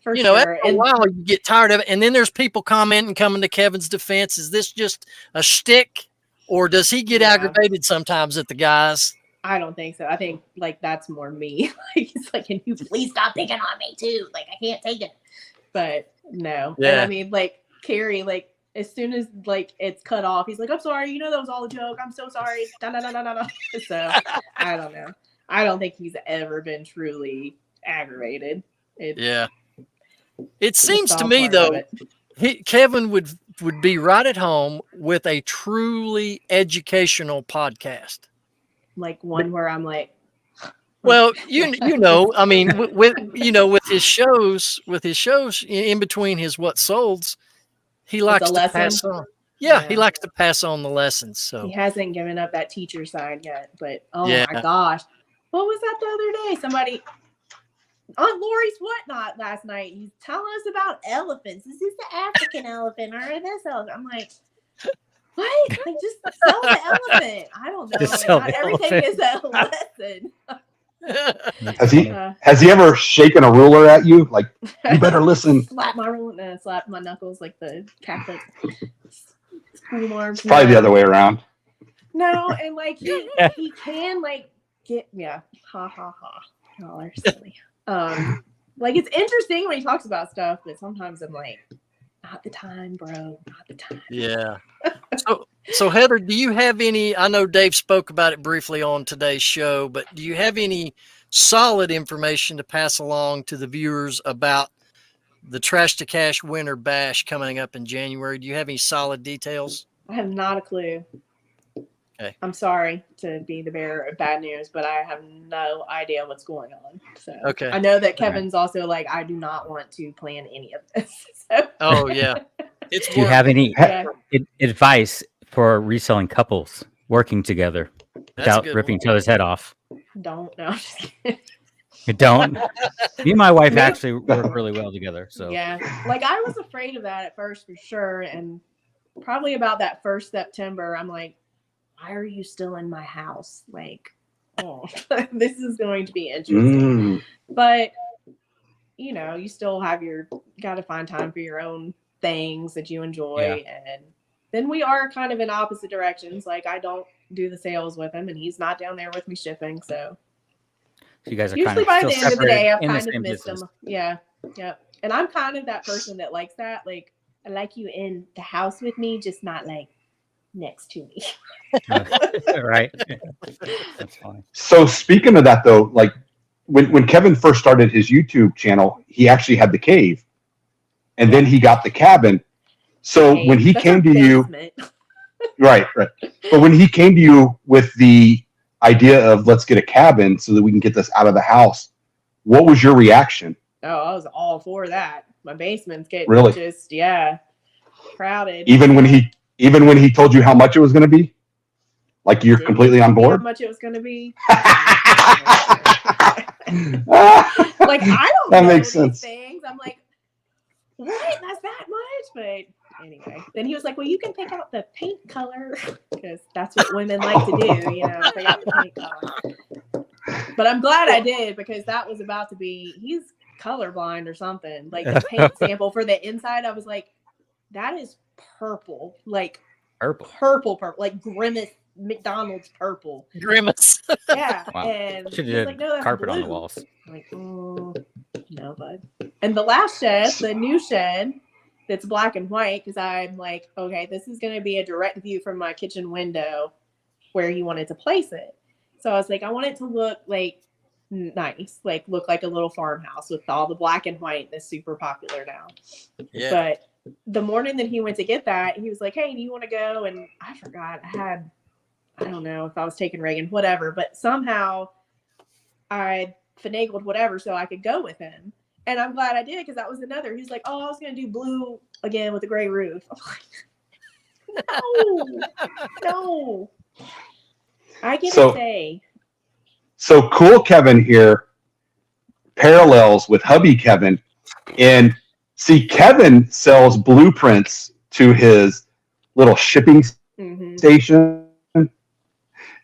C: for
A: after a while you get tired of it. And then there's people commenting, coming to Kevin's defense. Is this just a shtick? Or does he get aggravated sometimes at the guys?
C: I don't think so. I think like that's more me. Like it's like, can you please stop picking on me too? Like I can't take it. But no. Yeah. And I mean, like Carrie, like as soon as like it's cut off, he's like, "I'm sorry. That was all a joke. I'm so sorry." No. So I don't know. I don't think he's ever been truly aggravated.
A: It seems to me though, Kevin would be right at home with a truly educational podcast.
C: Like one where I'm like,
A: well, I mean, with his shows in between his what solds, he likes to pass on. Yeah, he likes to pass on the lessons. So
C: he hasn't given up that teacher side yet. But my gosh, what was that the other day? Somebody, Aunt Lori's whatnot last night. He's telling us about elephants. Is this the African elephant or this elephant? I'm like, what? Like, just sell the elephant. I don't know.
B: Just
C: not everything is a lesson.
D: Has he ever shaken a ruler at you? Like, you better listen.
C: Slap my ruler and slap my knuckles like the Catholic school marms.
D: Probably the other way around.
C: No, and like he can like get ha ha ha. Y'all are silly. Like it's interesting when he talks about stuff, but sometimes I'm like, not the time, bro. Not the time.
A: Yeah. So Heather, do you have any? I know Dave spoke about it briefly on today's show, but do you have any solid information to pass along to the viewers about the Trash to Cash Winter Bash coming up in January? Do you have any solid details?
C: I have not a clue.
A: Okay.
C: I'm sorry to be the bearer of bad news, but I have no idea what's going on. So I know that Kevin's also like, I do not want to plan any of this. So.
A: Oh yeah.
B: Do you have any advice for reselling couples working together without ripping each other's head off?
C: Don't know.
B: You don't? Me and my wife actually work really well together. So
C: yeah, like I was afraid of that at first for sure, and probably about that first September, I'm like, why are you still in my house? Like, this is going to be interesting. But you still have got to find time for your own things that you enjoy. And then we are kind of in opposite directions. Like I don't do the sales with him and he's not down there with me shipping. So
B: you guys are
C: usually
B: kind of
C: by the end of the day, I've kind of
B: business.
C: missed him. Yeah. Yep. And I'm kind of that person that likes that. Like I like you in the house with me, just not like next to me.
B: Right. That's fine.
D: So speaking of that though, like when Kevin first started his YouTube channel, he actually had the cave. And then he got the cabin. So when he came to you, right. But when he came to you with the idea of let's get a cabin so that we can get this out of the house, what was your reaction?
C: Oh, I was all for that. My basement's getting
D: Really?
C: just crowded.
D: Even when he told you how much it was going to be, like you're
C: Didn't
D: completely on
C: tell me
D: board.
C: How much it was going to be? Like I don't
D: That
C: know
D: makes
C: these
D: sense.
C: things. I'm like, what? That's that much? But anyway, then he was like, well, you can pick out the paint color because that's what women like to do, you know, pick out the paint color. But I'm glad I did because that was about to be, he's colorblind or something. Like the paint sample for the inside, I was like, that is purple. Like purple, like Grimace McDonald's purple.
A: Grimace.
C: Yeah.
B: Wow.
C: And
B: Should
C: he's
B: have
C: like, no, that's
B: carpet
C: blue.
B: on the walls.
C: I'm like, oh, no, bud. And the last shed, the new shed, that's black and white, because I'm like, okay, this is going to be a direct view from my kitchen window where he wanted to place it. So I was like, I want it to look like nice, like look like a little farmhouse with all the black and white that's super popular now.
A: Yeah.
C: But the morning that he went to get that, he was like, hey, do you want to go? And I forgot. I don't know if I was taking Reagan, whatever, but somehow I finagled whatever so I could go with him. And I'm glad I did because that was another. He's like, oh, I was going to do blue again with a gray roof. I'm like, no. I get to say.
D: So cool Kevin here parallels with hubby Kevin. And see, Kevin sells blueprints to his little shipping station.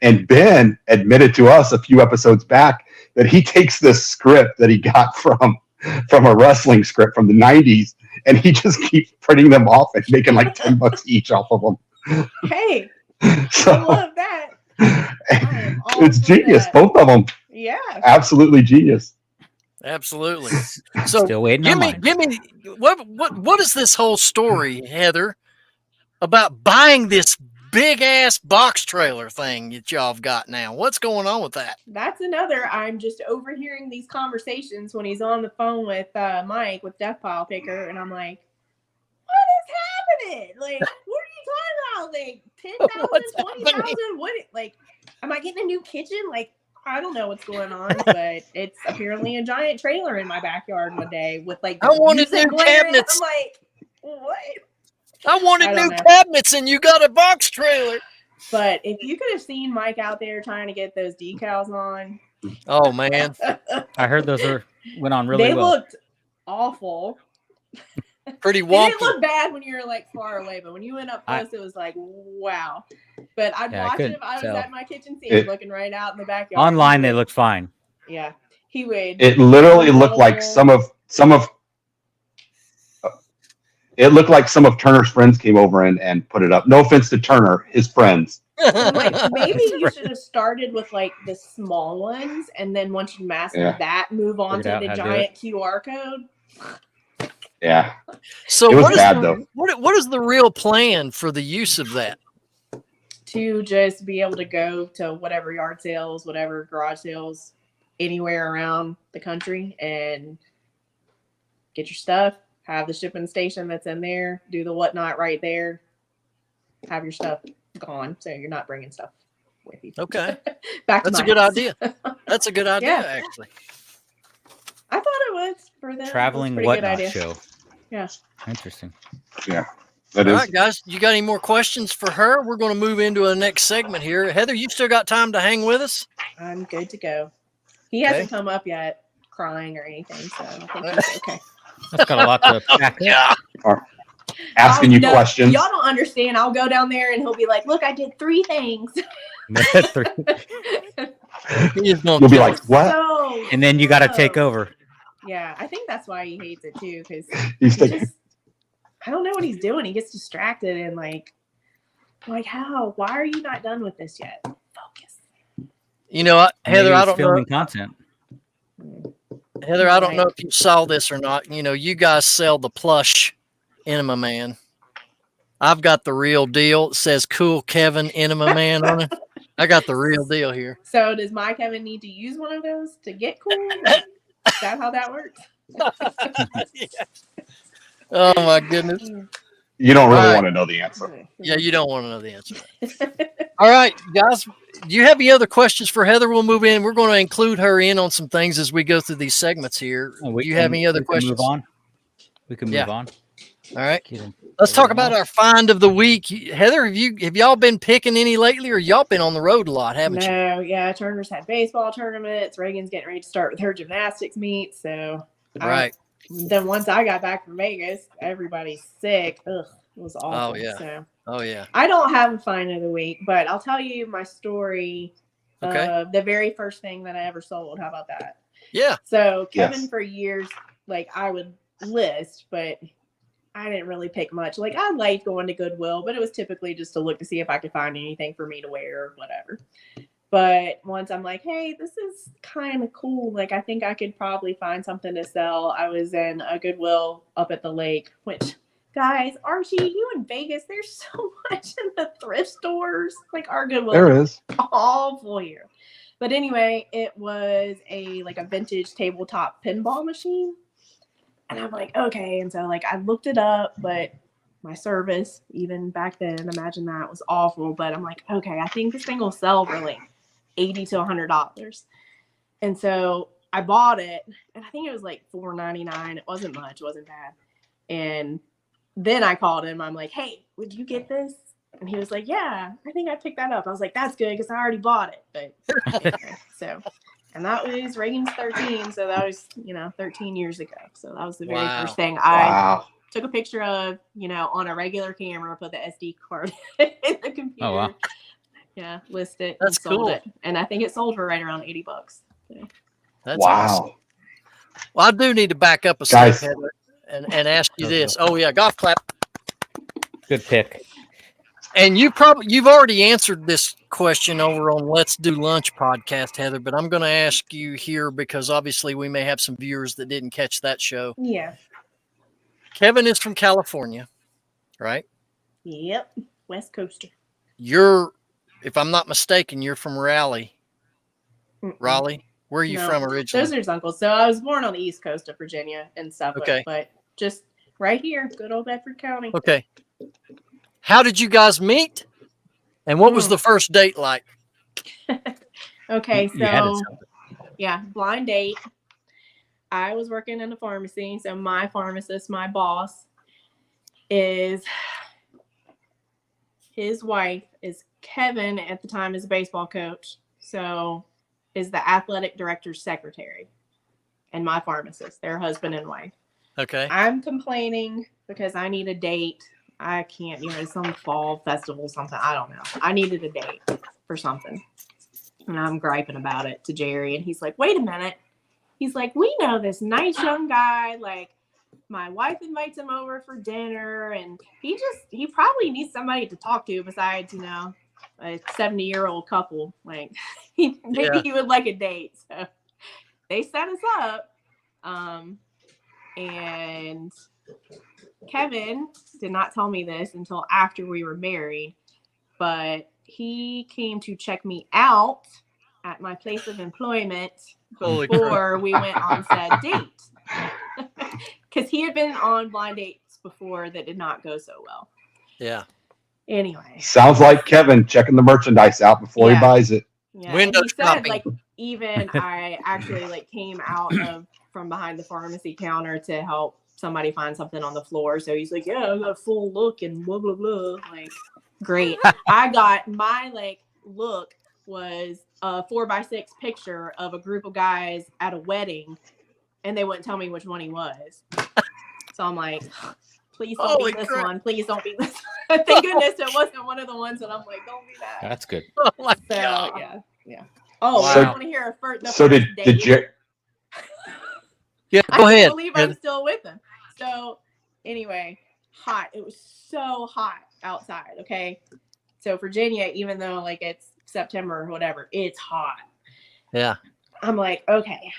D: And Ben admitted to us a few episodes back that he takes this script that he got from a wrestling script from the 90s, and he just keeps printing them off and making like $10 each off of them.
C: Hey,
D: so,
C: I love that.
D: It's genius, that. Both of them.
C: Yeah,
D: absolutely genius.
A: Absolutely. So
B: still waiting.
A: Give me what is this whole story, Heather, about buying this big ass box trailer thing that y'all have got now? What's going on with that?
C: That's another. I'm just overhearing these conversations when he's on the phone with Mike with Death Pile Picker, and I'm like, what is happening? Like, what are you talking about? Like 10,000, 20,000? What? Like, am I getting a new kitchen? Like, I don't know what's going on, but it's apparently a giant trailer in my backyard one day with like
A: I wanted new cabinets.
C: I'm like, what?
A: I wanted new cabinets, and you got a box trailer.
C: But if you could have seen Mike out there trying to get those decals on.
A: Oh, man.
B: I heard those went on really well.
C: They looked awful.
A: Pretty wonky.
C: It didn't look bad when you were like far away, but when you went up close, it was like, wow. But I'd watch him. I was at my kitchen sink looking right out in the backyard.
B: Online, they looked fine.
C: Yeah. He would.
D: It literally looked like some of it looked like some of Turner's friends came over and put it up. No offense to Turner, his friends.
C: Like, maybe you should have started with like the small ones, and then once you master that, move on to the giant QR code.
D: Yeah.
A: So
D: it was bad though.
A: What is the real plan for the use of that?
C: To just be able to go to whatever yard sales, whatever garage sales, anywhere around the country and get your stuff. Have the shipping station that's in there, do the whatnot right there, have your stuff gone, so you're not bringing stuff with you.
A: Okay.
C: That's
A: a good idea. That's a good idea, actually.
C: I thought it was for them.
B: Traveling whatnot show.
C: Yeah.
B: Interesting.
D: Yeah.
A: All right, guys, you got any more questions for her? We're going to move into a next segment here. Heather, you still got time to hang with us?
C: I'm good to go. He hasn't come up yet crying or anything, so I think he's okay.
B: That's got a lot to pack.
D: Asking you questions.
C: Y'all don't understand. I'll go down there and he'll be like, look, I did 3 things.
D: You'll be like, what?
C: So,
B: and then you got to take over.
C: Yeah, I think that's why he hates it too, because I don't know what he's doing. He gets distracted and like how? Why are you not done with this yet? Focus.
A: You know, Heather, I don't know.
B: Content.
A: Heather, I don't know if you saw this or not. You know, you guys sell the plush Enema Man. I've got the real deal. It says Cool Kevin Enema Man on it. I got the real deal here.
C: So does my Kevin need to use one of those to get cool? Is that how that works?
A: Yeah. Oh, my goodness.
D: You don't really
A: All right.
D: want to know the answer.
A: Yeah, you don't want to know the answer. All right, guys. Do you have any other questions for Heather? We'll move in. We're going to include her in on some things as we go through these segments here. Do you have any other questions?
B: Move on. We can move on.
A: All right. Let's talk about our find of the week. Heather, have y'all been picking any lately, or y'all been on the road a lot, haven't you?
C: No, yeah. Turner's had baseball tournaments. Reagan's getting ready to start with her gymnastics meet. So,
A: right.
C: Then once I got back from Vegas, everybody's sick. Ugh, it was awful.
A: Oh, yeah.
C: So,
A: oh, yeah.
C: I don't have a find of the week, but I'll tell you my story of the very first thing that I ever sold. How about that?
A: Yeah.
C: So, Kevin, for years, like, I would list, but I didn't really pick much. Like, I liked going to Goodwill, but it was typically just to look to see if I could find anything for me to wear or whatever. But once I'm like, hey, this is kind of cool. Like, I think I could probably find something to sell. I was in a Goodwill up at the lake, which, guys, Archie, you in Vegas, there's so much in the thrift stores. Like, our Goodwill
D: There is
C: all full here. But anyway, it was a vintage tabletop pinball machine. And I'm like, okay. And so, like, I looked it up, but my service, even back then, imagine that, was awful. But I'm like, okay, I think this thing will sell for like $80 to $100. And so I bought it, and I think it was like $4.99. It wasn't much. It wasn't bad. And then I called him. I'm like, hey, would you get this? And he was like, yeah, I think I picked that up. I was like, that's good because I already bought it. But anyway, so... And that was Reagan's 13, so that was, 13 years ago. So that was the very first thing I took a picture of, on a regular camera, put the SD card in the computer.
B: Oh, wow.
C: Yeah, list it.
A: That's
C: and sold
A: cool.
C: it. And I think it sold for right around $80. So.
A: That's awesome. Well, I do need to back up a step, Heather, and ask you this. Oh, yeah, golf clap.
B: Good pick.
A: And you've already answered this question over on Let's Do Lunch podcast, Heather, but I'm going to ask you here because obviously we may have some viewers that didn't catch that show.
C: Yeah.
A: Kevin is from California, right?
C: Yep. West Coaster.
A: You're, if I'm not mistaken, you're from Raleigh. Raleigh? Where are you from originally?
C: Those are his uncles. So I was born on the East Coast of Virginia and Suffolk, but just right here, good old Bedford County.
A: Okay. How did you guys meet? And what was the first date like?
C: Okay, so blind date. I was working in a pharmacy, so my pharmacist, my boss, is his wife is Kevin at the time is a baseball coach, so is the athletic director's secretary, and my pharmacist, their husband and wife.
A: Okay.
C: I'm complaining because I need a date. I can't, some fall festival, something. I don't know. I needed a date for something. And I'm griping about it to Jerry. And he's like, wait a minute. He's like, we know this nice young guy. Like, my wife invites him over for dinner. And he probably needs somebody to talk to besides, a 70-year-old couple. Like, maybe he would like a date. So they set us up. And Kevin did not tell me this until after we were married, but he came to check me out at my place of employment before we went on said date. Because he had been on blind dates before that did not go so well.
A: Yeah.
C: Anyway.
D: Sounds like Kevin checking the merchandise out before he buys it.
C: Yeah.
A: Window
C: shopping. Said, even I actually came out from behind the pharmacy counter to help somebody find something on the floor. So he's like, yeah, I got a full look and blah, blah, blah. Like, great. I got my look was a 4x6 picture of a group of guys at a wedding, and they wouldn't tell me which one he was. So I'm like, please don't be this one. Please don't be this one. Thank goodness it wasn't one of the ones that I'm like, don't be that.
B: That's good.
A: Oh my
C: God. Yeah. Oh,
A: wow.
C: I want to hear the
D: so
C: first
D: did Jerry?
A: Yeah, go ahead.
C: I can't believe I'm still with him. So anyway, hot. It was so hot outside. Okay. So Virginia, even though it's September or whatever, it's hot.
A: Yeah.
C: I'm like, okay,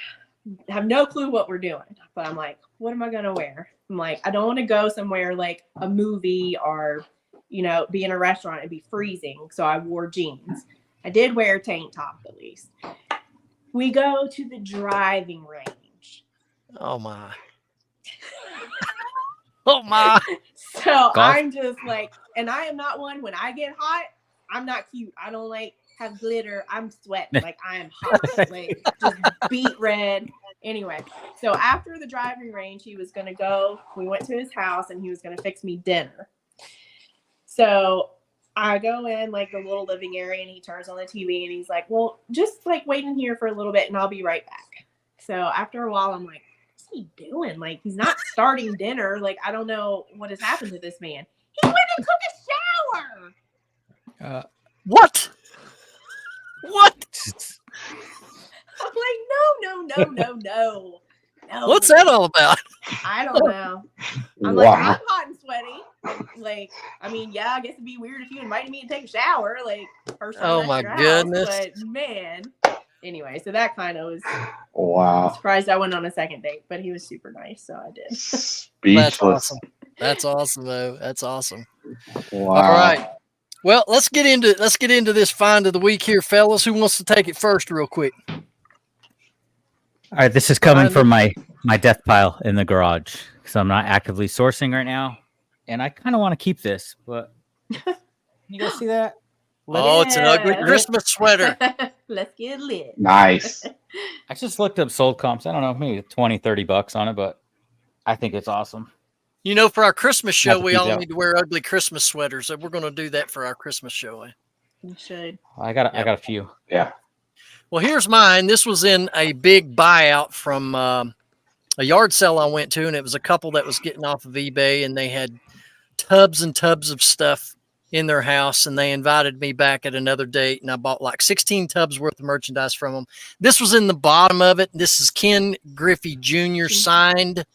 C: I have no clue what we're doing, but I'm like, what am I going to wear? I'm like, I don't want to go somewhere like a movie or, be in a restaurant and be freezing. So I wore jeans. I did wear a tank top at least. We go to the driving range.
A: Oh my. Oh my.
C: So I'm just like, and I am not one, when I get hot, I'm not cute. I don't like have glitter. I'm sweating. Like, I am hot. Like, just beet red. Anyway, so after the driving range, he was going to go. We went to his house and he was going to fix me dinner. So I go in like the little living area and he turns on the TV and he's like, well, just like wait in here for a little bit and I'll be right back. So after a while, I'm like, what's he doing? Like, he's not starting dinner. Like, I don't know what has happened to this man. He went and took a shower.
A: What?
C: I'm like, no.
A: What's that all about?
C: I don't know. I'm
D: Wow.
C: like, I'm hot and sweaty. Like, I mean, yeah, I guess it'd be weird if you invited me to take a shower. Like, first time
A: Oh
C: at
A: my
C: your
A: goodness.
C: house, but man. Anyway, so that kind of was.
D: Wow.
C: I'm surprised I went on a second date, but he was super nice, so I did.
D: Speechless.
A: That's awesome, though. That's awesome.
D: Wow.
A: All right. Well, let's get into this find of the week here, fellas. Who wants to take it first, real quick?
B: All right, this is coming from my death pile in the garage because I'm not actively sourcing right now, and I kind of want to keep this. But you guys see that?
A: It's an ugly Christmas sweater.
C: Let's get lit.
D: Nice.
B: I just looked up sold comps. I don't know, maybe $20-$30 on it, but I think it's awesome.
A: You know, for our Christmas show,
B: Not to
A: we
B: keep
A: all
B: out.
A: need to wear ugly Christmas sweaters. So we're going to do that for our Christmas show.
C: You should.
B: I got a few.
D: Yeah.
A: Well, here's mine. This was in a big buyout from a yard sale I went to, and it was a couple that was getting off of eBay, and they had tubs and tubs of stuff in their house, and they invited me back at another date, and I bought like 16 tubs worth of merchandise from them. This was in the bottom of it. This is Ken Griffey Jr. signed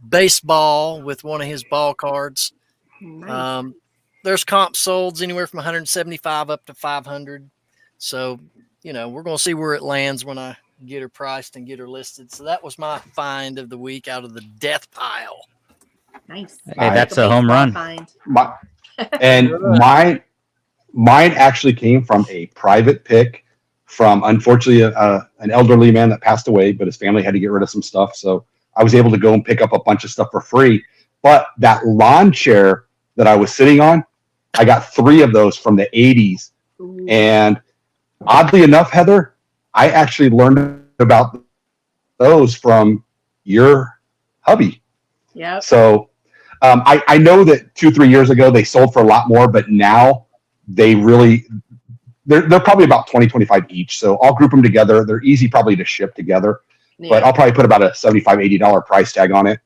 A: baseball with one of his ball cards.
C: Nice.
A: There's comp solds anywhere from 175 up to 500. So, you know, we're going to see where it lands when I get her priced and get her listed. So that was my find of the week out of the death pile.
C: Nice.
B: Hey, that's a home run.
C: Find.
D: Mine actually came from a private pick from, unfortunately, an elderly man that passed away, but his family had to get rid of some stuff. So I was able to go and pick up a bunch of stuff for free. But that lawn chair that I was sitting on, I got 3 of those from the 80s.
C: Ooh.
D: And oddly enough, Heather, I actually learned about those from your hubby.
C: Yep.
D: So I know that 2-3 years ago they sold for a lot more, but now they're probably about $20-$25 each. So I'll group them together. They're easy probably to ship together, but I'll probably put about a $75-$80 price tag on it.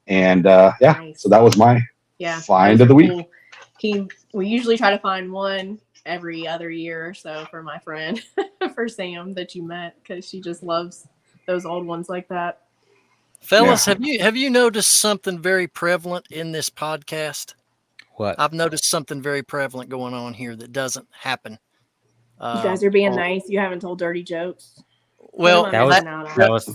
D: And
C: Nice.
D: So that was my find of the week.
C: Cool. We usually try to find one every other year or so for my friend, for Sam that you met, because she just loves those old ones like that.
A: Fellas, have you noticed something very prevalent in this podcast?
B: What?
A: I've noticed something very prevalent going on here that doesn't happen.
C: You guys are being nice. You haven't told dirty jokes.
A: Well,
B: that was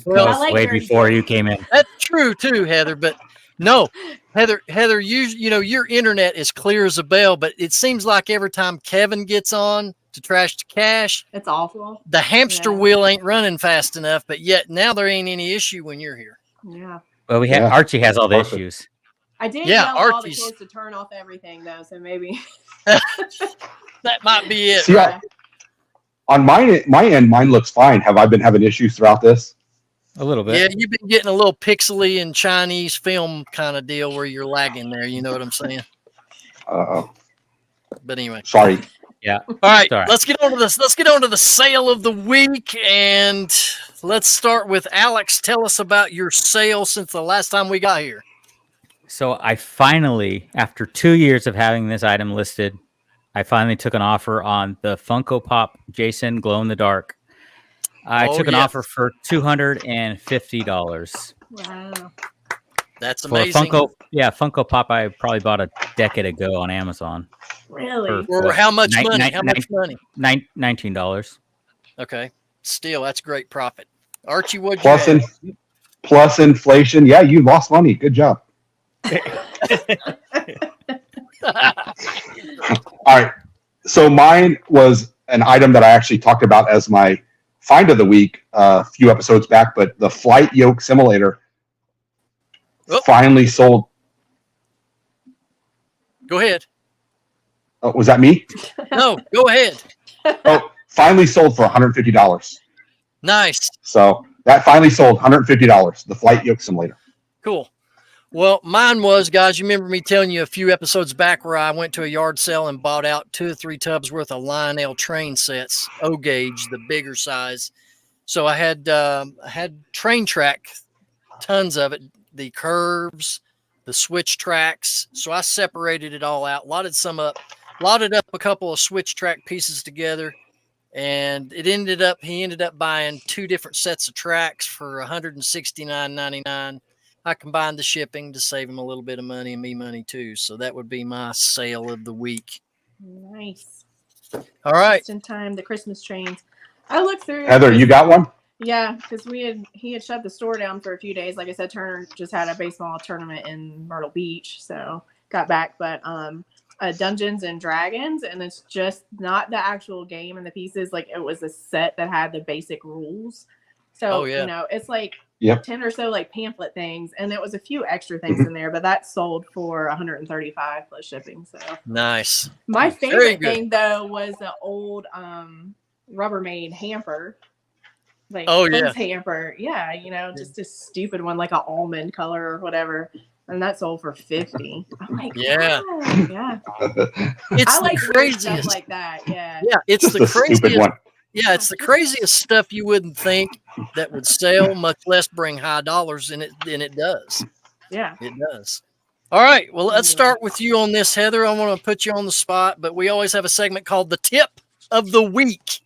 C: like
B: way
C: dirty
B: before
C: jokes.
B: you came in.
A: that's true too, Heather. But no, Heather, you know your internet is clear as a bell. But it seems like every time Kevin gets on to Trash to Cash,
C: It's awful.
A: the hamster wheel ain't running fast enough. But yet now there ain't any issue when you're here.
C: Yeah.
B: Well, Archie has all the issues.
C: I did
A: Yeah,
C: yell at all the
A: Archie's-
C: kids to turn off everything though, so maybe.
A: That might be it.
D: See, on my end, mine looks fine. Have I been having issues throughout this?
B: A little bit.
A: Yeah, you've been getting a little pixely and Chinese film kind of deal where you're lagging there. You know what I'm saying? But anyway.
D: Sorry.
B: Yeah.
A: All right,
B: Sorry.
A: let's get on to this. Let's get on to the sale of the week, and let's start with Alex. Tell us about your sale since the last time we got here.
B: So I finally, after 2 years of having this item listed, I finally took an offer on the Funko Pop Jason Glow in the Dark. I took an offer for $250.
C: Wow.
A: That's
B: For a
A: amazing.
B: Funko Pop I probably bought a decade ago on Amazon.
C: Really?
A: For how much money? How much money?
B: $19.
A: Okay, still that's great profit. Archie, what'd you have?
D: Plus inflation. Yeah, you lost money. Good job. All right. So mine was an item that I actually talked about as my find of the week a few episodes back, but the flight yoke simulator finally sold.
A: Go ahead.
D: Oh, was that me?
A: No, go ahead.
D: Oh, finally sold for $150.
A: Nice.
D: So that finally sold $150. The flight yoke simulator.
A: Cool. Well, mine was, guys, you remember me telling you a few episodes back where I went to a yard sale and bought out 2 or 3 tubs worth of Lionel train sets, O gauge, the bigger size. So I had train track, tons of it, the curves, the switch tracks. So I separated it all out, lotted up a couple of switch track pieces together. And he ended up buying 2 different sets of tracks for $169.99. I combined the shipping to save him a little bit of money and me money too. So that would be my sale of the week.
C: Nice.
A: All right.
C: Just in time, the Christmas trains. I looked through.
D: Heather, you got one?
C: Yeah, because he had shut the store down for a few days. Like I said, Turner just had a baseball tournament in Myrtle Beach, so got back. But Dungeons and Dragons, and it's just not the actual game and the pieces. Like it was a set that had the basic rules. So you know, it's like 10 or so like pamphlet things, and there was a few extra things in there, but that sold for $135 plus shipping. So
A: nice.
C: My favorite thing though was the old Rubbermaid hamper. Like hamper. Yeah, you know, just a stupid one, like an almond color or whatever. And that sold for $50. I'm like, yeah.
A: It's
C: I like
A: craziest
C: stuff like that. Yeah.
A: Yeah, it's the craziest
D: one.
A: Yeah, it's the craziest stuff you wouldn't think that would sell, much less bring high dollars in it than it does.
C: Yeah.
A: It does. All right. Well, let's start with you on this, Heather. I want to put you on the spot, but we always have a segment called the tip of the week.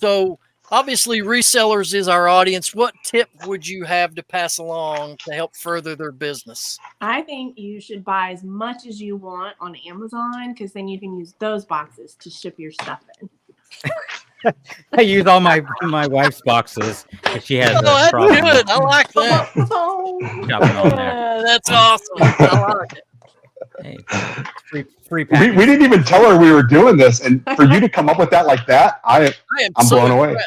A: So obviously resellers is our audience. What tip would you have to pass along to help further their business?
C: I think you should buy as much as you want on Amazon, because then you can use those boxes to ship your stuff in.
B: I use all my wife's boxes if she has.
A: That's good. I like that. That's awesome. I like it.
B: Hey, free
D: we didn't even tell her we were doing this, and for you to come up with that like that, I'm so blown away.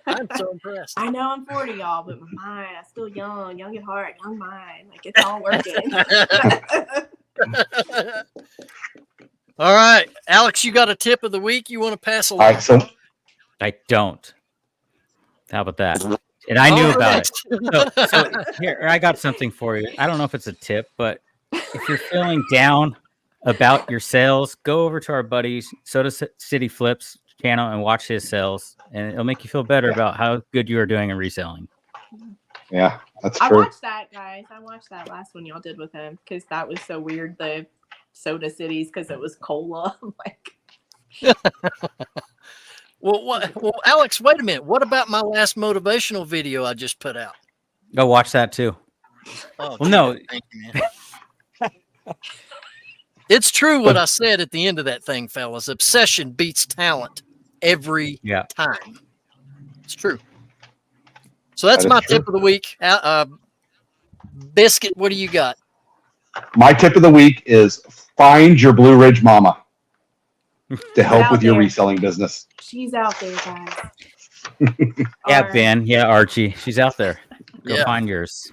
A: I'm so impressed.
C: I know I'm 40, y'all, but my mind, I'm still young at heart, young mind. Like it's all working.
A: All right, Alex, you got a tip of the week you want to pass along?
D: All right, so
B: I don't. How about that? And I knew about it. So here, I got something for you. I don't know if it's a tip, but if you're feeling down about your sales, go over to our buddy's Soda City Flips channel and watch his sales, and it'll make you feel better about how good you are doing in reselling.
D: Yeah, that's
C: true.
D: I
C: watched that, guys. I watched that last one y'all did with him, because that was so weird. The Soda Cities, because it was cola. Like,
A: well, Alex, wait a minute. What about my last motivational video I just put out?
B: Go watch that too.
A: Oh,
B: well, no.
A: Thank you, man. It's true what I said at the end of that thing, fellas. Obsession beats talent every time. It's true. So that's my tip of the week. Biscuit, what do you got?
D: My tip of the week is find your Blue Ridge mama to help with your reselling business.
C: She's out there, guys.
B: Yeah, Ben. Yeah, Archie. She's out there. Go find yours.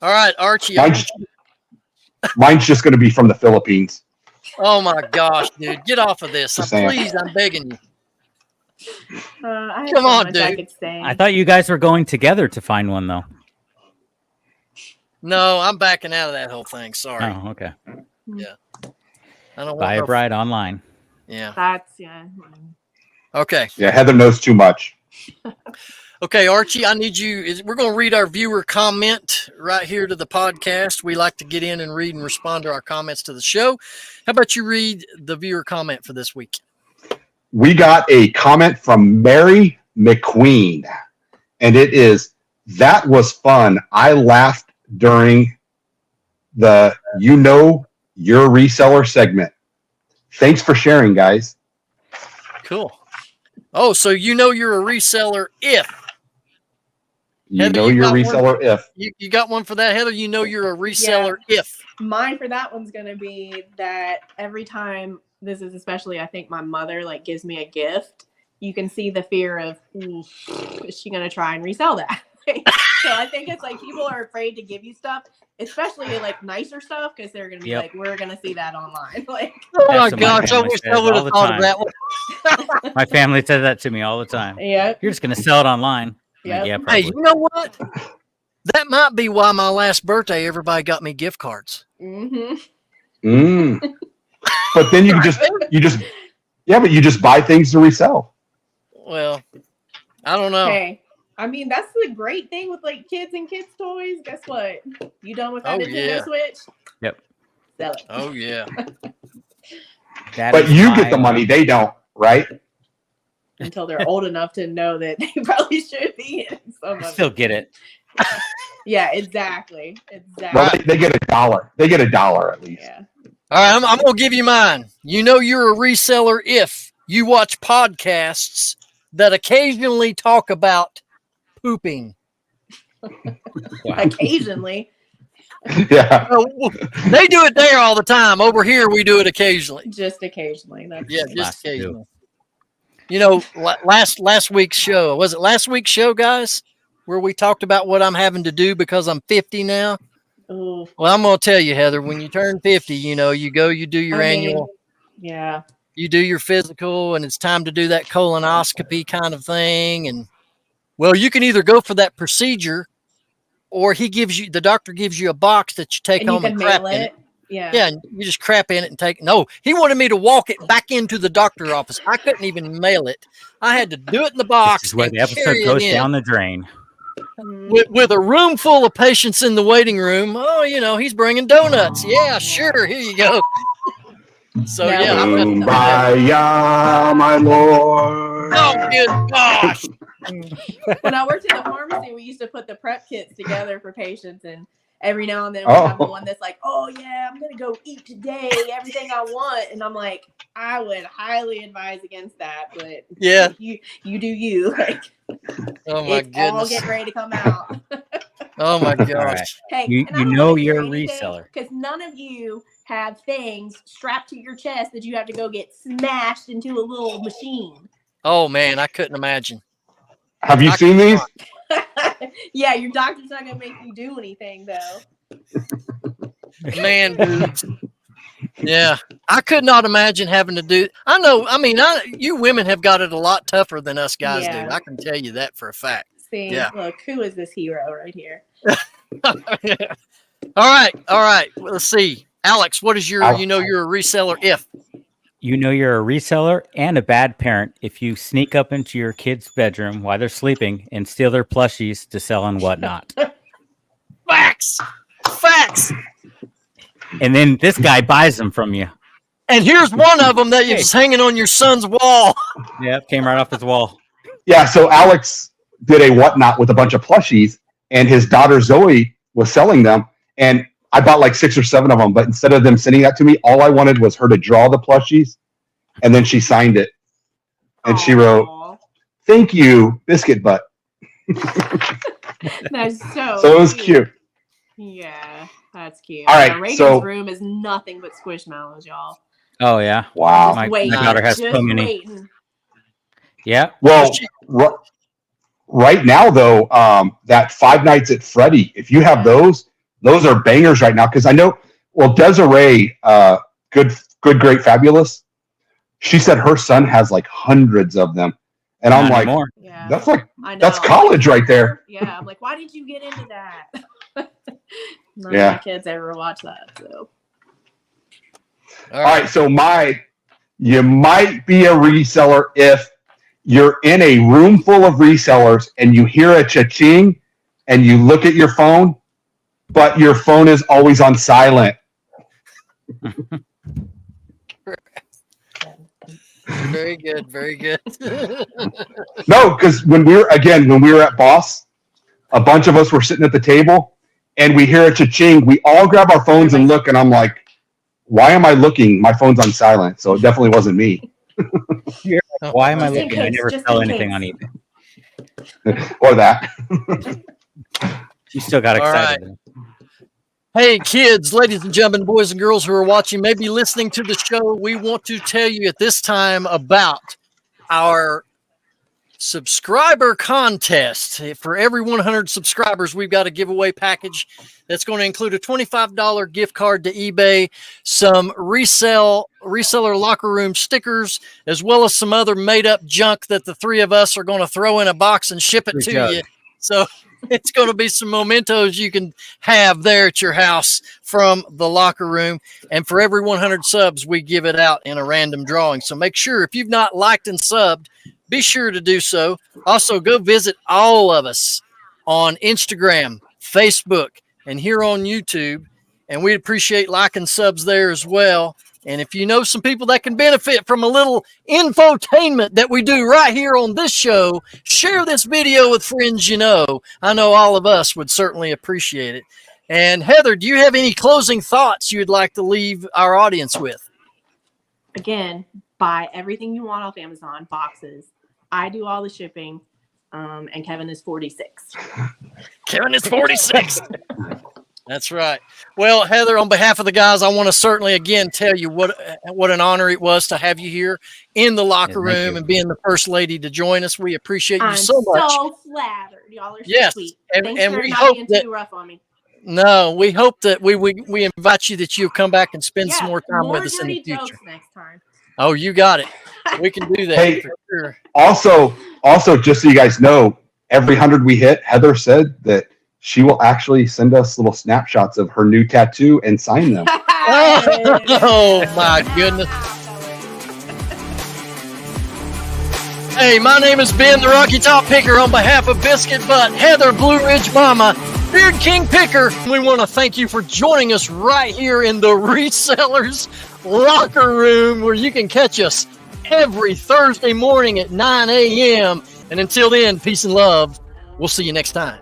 A: All right, Archie.
D: Mine's just going to be from the Philippines.
A: Oh my gosh, dude! Get off of this, please! I'm begging you.
C: Come
A: on, dude.
B: I thought you guys were going together to find one, though.
A: No, I'm backing out of that whole thing. Sorry.
B: Oh, okay.
A: Yeah. I don't
B: buy a bride online.
A: Yeah.
C: That's
A: Okay.
D: Yeah, Heather knows too much.
A: Okay, Archie, I need you. We're going to read our viewer comment right here to the podcast. We like to get in and read and respond to our comments to the show. How about you read the viewer comment for this week?
D: We got a comment from Mary McQueen, and it is, "That was fun. I laughed during the Your Reseller segment. Thanks for sharing, guys."
A: Cool. Oh, so you're a reseller if.
D: Heather, you're a reseller if.
A: You got one for that, Heather? You're a reseller if.
C: Mine for that one's going to be that every time, this is especially, I think my mother like gives me a gift, you can see the fear of, is she going to try and resell that? So So I think it's like people are afraid to give you stuff, especially like nicer stuff, because they're gonna be like, we're gonna see that online. Like,
A: oh my
B: That's what
A: gosh, I
B: family
A: wish
B: says
A: I would
B: all
A: have
B: the
A: thought of
B: time.
A: that one.
B: My family says that to me all the time.
C: yeah,
B: You're just gonna sell it online.
C: Yep.
B: Like, yeah,
A: Hey,
B: probably.
A: you know what? That might be why my last birthday, everybody got me gift cards.
C: mm-hmm.
D: But then you just buy things to resell.
A: Well, I don't know.
C: Hey, I mean, that's the great thing with like kids and kids' toys. Guess what? You done with that
A: Oh,
C: Nintendo
A: yeah.
C: Switch?
B: Yep.
C: Sell it.
A: Oh yeah.
D: But you get the money, they don't, right?
C: Until they're old enough to know that they probably should be in some of
B: Still
C: it.
B: get it.
C: Yeah, exactly.
D: Well, they get $1. They get $1 at least.
C: Yeah.
A: All right, I'm going to give you mine. You know you're a reseller if you watch podcasts that occasionally talk about pooping.
C: Occasionally.
D: Yeah.
A: They do it there all the time. Over here, we do it occasionally.
C: Just occasionally. That's
A: Yeah,
C: funny.
A: just occasionally. You know, last week's show, was it last week's show, guys, where we talked about what I'm having to do because I'm 50 now?
C: Ooh.
A: Well, I'm going to tell you, Heather, when you turn 50, you know, you do your annual.
C: Yeah.
A: You do your physical, and it's time to do that colonoscopy kind of thing. And, well, you can either go for that procedure, or the doctor gives you a box that you take
C: And you
A: home
C: can
A: and crap
C: mail
A: in
C: it.
A: it.
C: Yeah.
A: Yeah, and you just crap in it and take it. No, he wanted me to walk it back into the doctor's office. I couldn't even mail it. I had to do it in the box.
B: This is where
A: and
B: the episode
A: carry it
B: goes
A: in.
B: down the drain.
A: With a room full of patients in the waiting room. Oh, you know, he's bringing donuts. Yeah, sure. Here you go. So,
C: No,
A: yeah.
D: Kumbaya, my lord.
A: Oh, good gosh.
C: When I worked in the pharmacy, we used to put the prep kits together for patients, and every now and then we have the one that's like, oh yeah, I'm gonna go eat today, everything I want. And I'm like, I would highly advise against that, but
A: Yeah.
C: you do you. Like,
A: Oh my
C: it's
A: goodness.
C: all getting ready to come out.
A: Oh my
B: All
A: gosh.
B: right.
C: Hey,
B: You know you're a reseller.
C: because none of you have things strapped to your chest that you have to go get smashed into a little machine.
A: Oh man, I couldn't imagine.
D: Have you seen these?
C: Yeah, your doctor's not gonna make you do anything though.
A: Man, dudes. Yeah, I could not imagine having to do. I know. I mean, you women have got it a lot tougher than us guys
C: Yeah.
A: do. I can tell you that for a fact.
C: See,
A: Yeah.
C: look, who is this hero right here?
A: All right. Well, let's see, Alex. What is your?
D: Alex.
A: You know, you're a reseller. If
B: You know you're a reseller and a bad parent if you sneak up into your kid's bedroom while they're sleeping and steal their plushies to sell and whatnot.
A: facts.
B: And then this guy buys them from you.
A: And here's one of them that is hanging on your son's wall.
B: Yep, came right off his wall.
D: Yeah, so Alex did a whatnot with a bunch of plushies, and his daughter Zoe was selling them. And I bought like 6 or 7 of them, but instead of them sending that to me, all I wanted was her to draw the plushies, and then she signed it. And she wrote, "Thank you, Biscuit Butt."
C: That's so
D: it was cute.
C: Yeah, that's cute.
D: All right,
C: Reagan's room is nothing but squishmallows, y'all.
B: Oh, yeah.
D: Wow.
B: My
C: Waiting.
B: daughter has
C: Just
B: so many.
C: waiting.
B: Yeah.
D: Well, right now, though, that Five Nights at Freddy, if you have those are bangers right now. Because I know, well, Desiree, good, great, fabulous, she said her son has like hundreds of them. And I'm like,
C: Yeah.
D: that's like,
C: I know.
D: that's college right there.
C: Yeah, I'm like, why did you get into that? None
D: Yeah.
C: of my kids ever watch that, so.
D: All right, so you might be a reseller if you're in a room full of resellers and you hear a cha-ching and you look at your phone, but your phone is always on silent.
A: Very good. Very good.
D: No, because when we were at Boss, a bunch of us were sitting at the table and we hear a cha-ching. We all grab our phones and look, and I'm like, why am I looking? My phone's on silent. So it definitely wasn't me.
B: You're like, why am I
C: Just in
B: looking? I
C: case,
B: never
C: just
B: sell
C: in
B: anything
C: case.
B: on eBay.
D: Or that.
B: You still got
A: All
B: excited.
A: Hey, kids, ladies and gentlemen, boys and girls who are watching, maybe listening to the show, we want to tell you at this time about our subscriber contest. For every 100 subscribers, we've got a giveaway package that's going to include a $25 gift card to eBay, some reseller locker room stickers, as well as some other made-up junk that the three of us are going to throw in a box and ship it to you. So it's going to be some mementos you can have there at your house from the locker room. And for every 100 subs, we give it out in a random drawing. So make sure, if you've not liked and subbed, be sure to do so. Also, go visit all of us on Instagram, Facebook, and here on YouTube. And we'd appreciate liking subs there as well. And if you know some people that can benefit from a little infotainment that we do right here on this show, share this video with friends you know. I know all of us would certainly appreciate it. And Heather, do you have any closing thoughts you'd like to leave our audience with?
C: Again, buy everything you want off Amazon, boxes. I do all the shipping, and Kevin is 46.
A: Kevin is 46. That's right. Well, Heather, on behalf of the guys, I want to certainly again tell you what an honor it was to have you here in the locker room and being the first lady to join us. We appreciate you so much.
C: I'm so flattered. Y'all are so sweet. Thanks for
A: we
C: not
A: hope
C: being
A: that,
C: too rough on me.
A: No, we hope that we invite you that you'll come back and spend some more time with us in the future.
C: Next time.
A: Oh, you got it. We can do that.
D: Hey,
A: for sure.
D: Also, just so you guys know, every 100 we hit, Heather said that she will actually send us little snapshots of her new tattoo and sign them.
A: Oh my goodness. Hey, my name is Ben, the Rocky Top Picker, on behalf of Biscuit Butt, Heather, Blue Ridge Mama, Beard King Picker. We want to thank you for joining us right here in the Resellers Locker Room, where you can catch us every Thursday morning at 9 a.m. And until then, peace and love. We'll see you next time.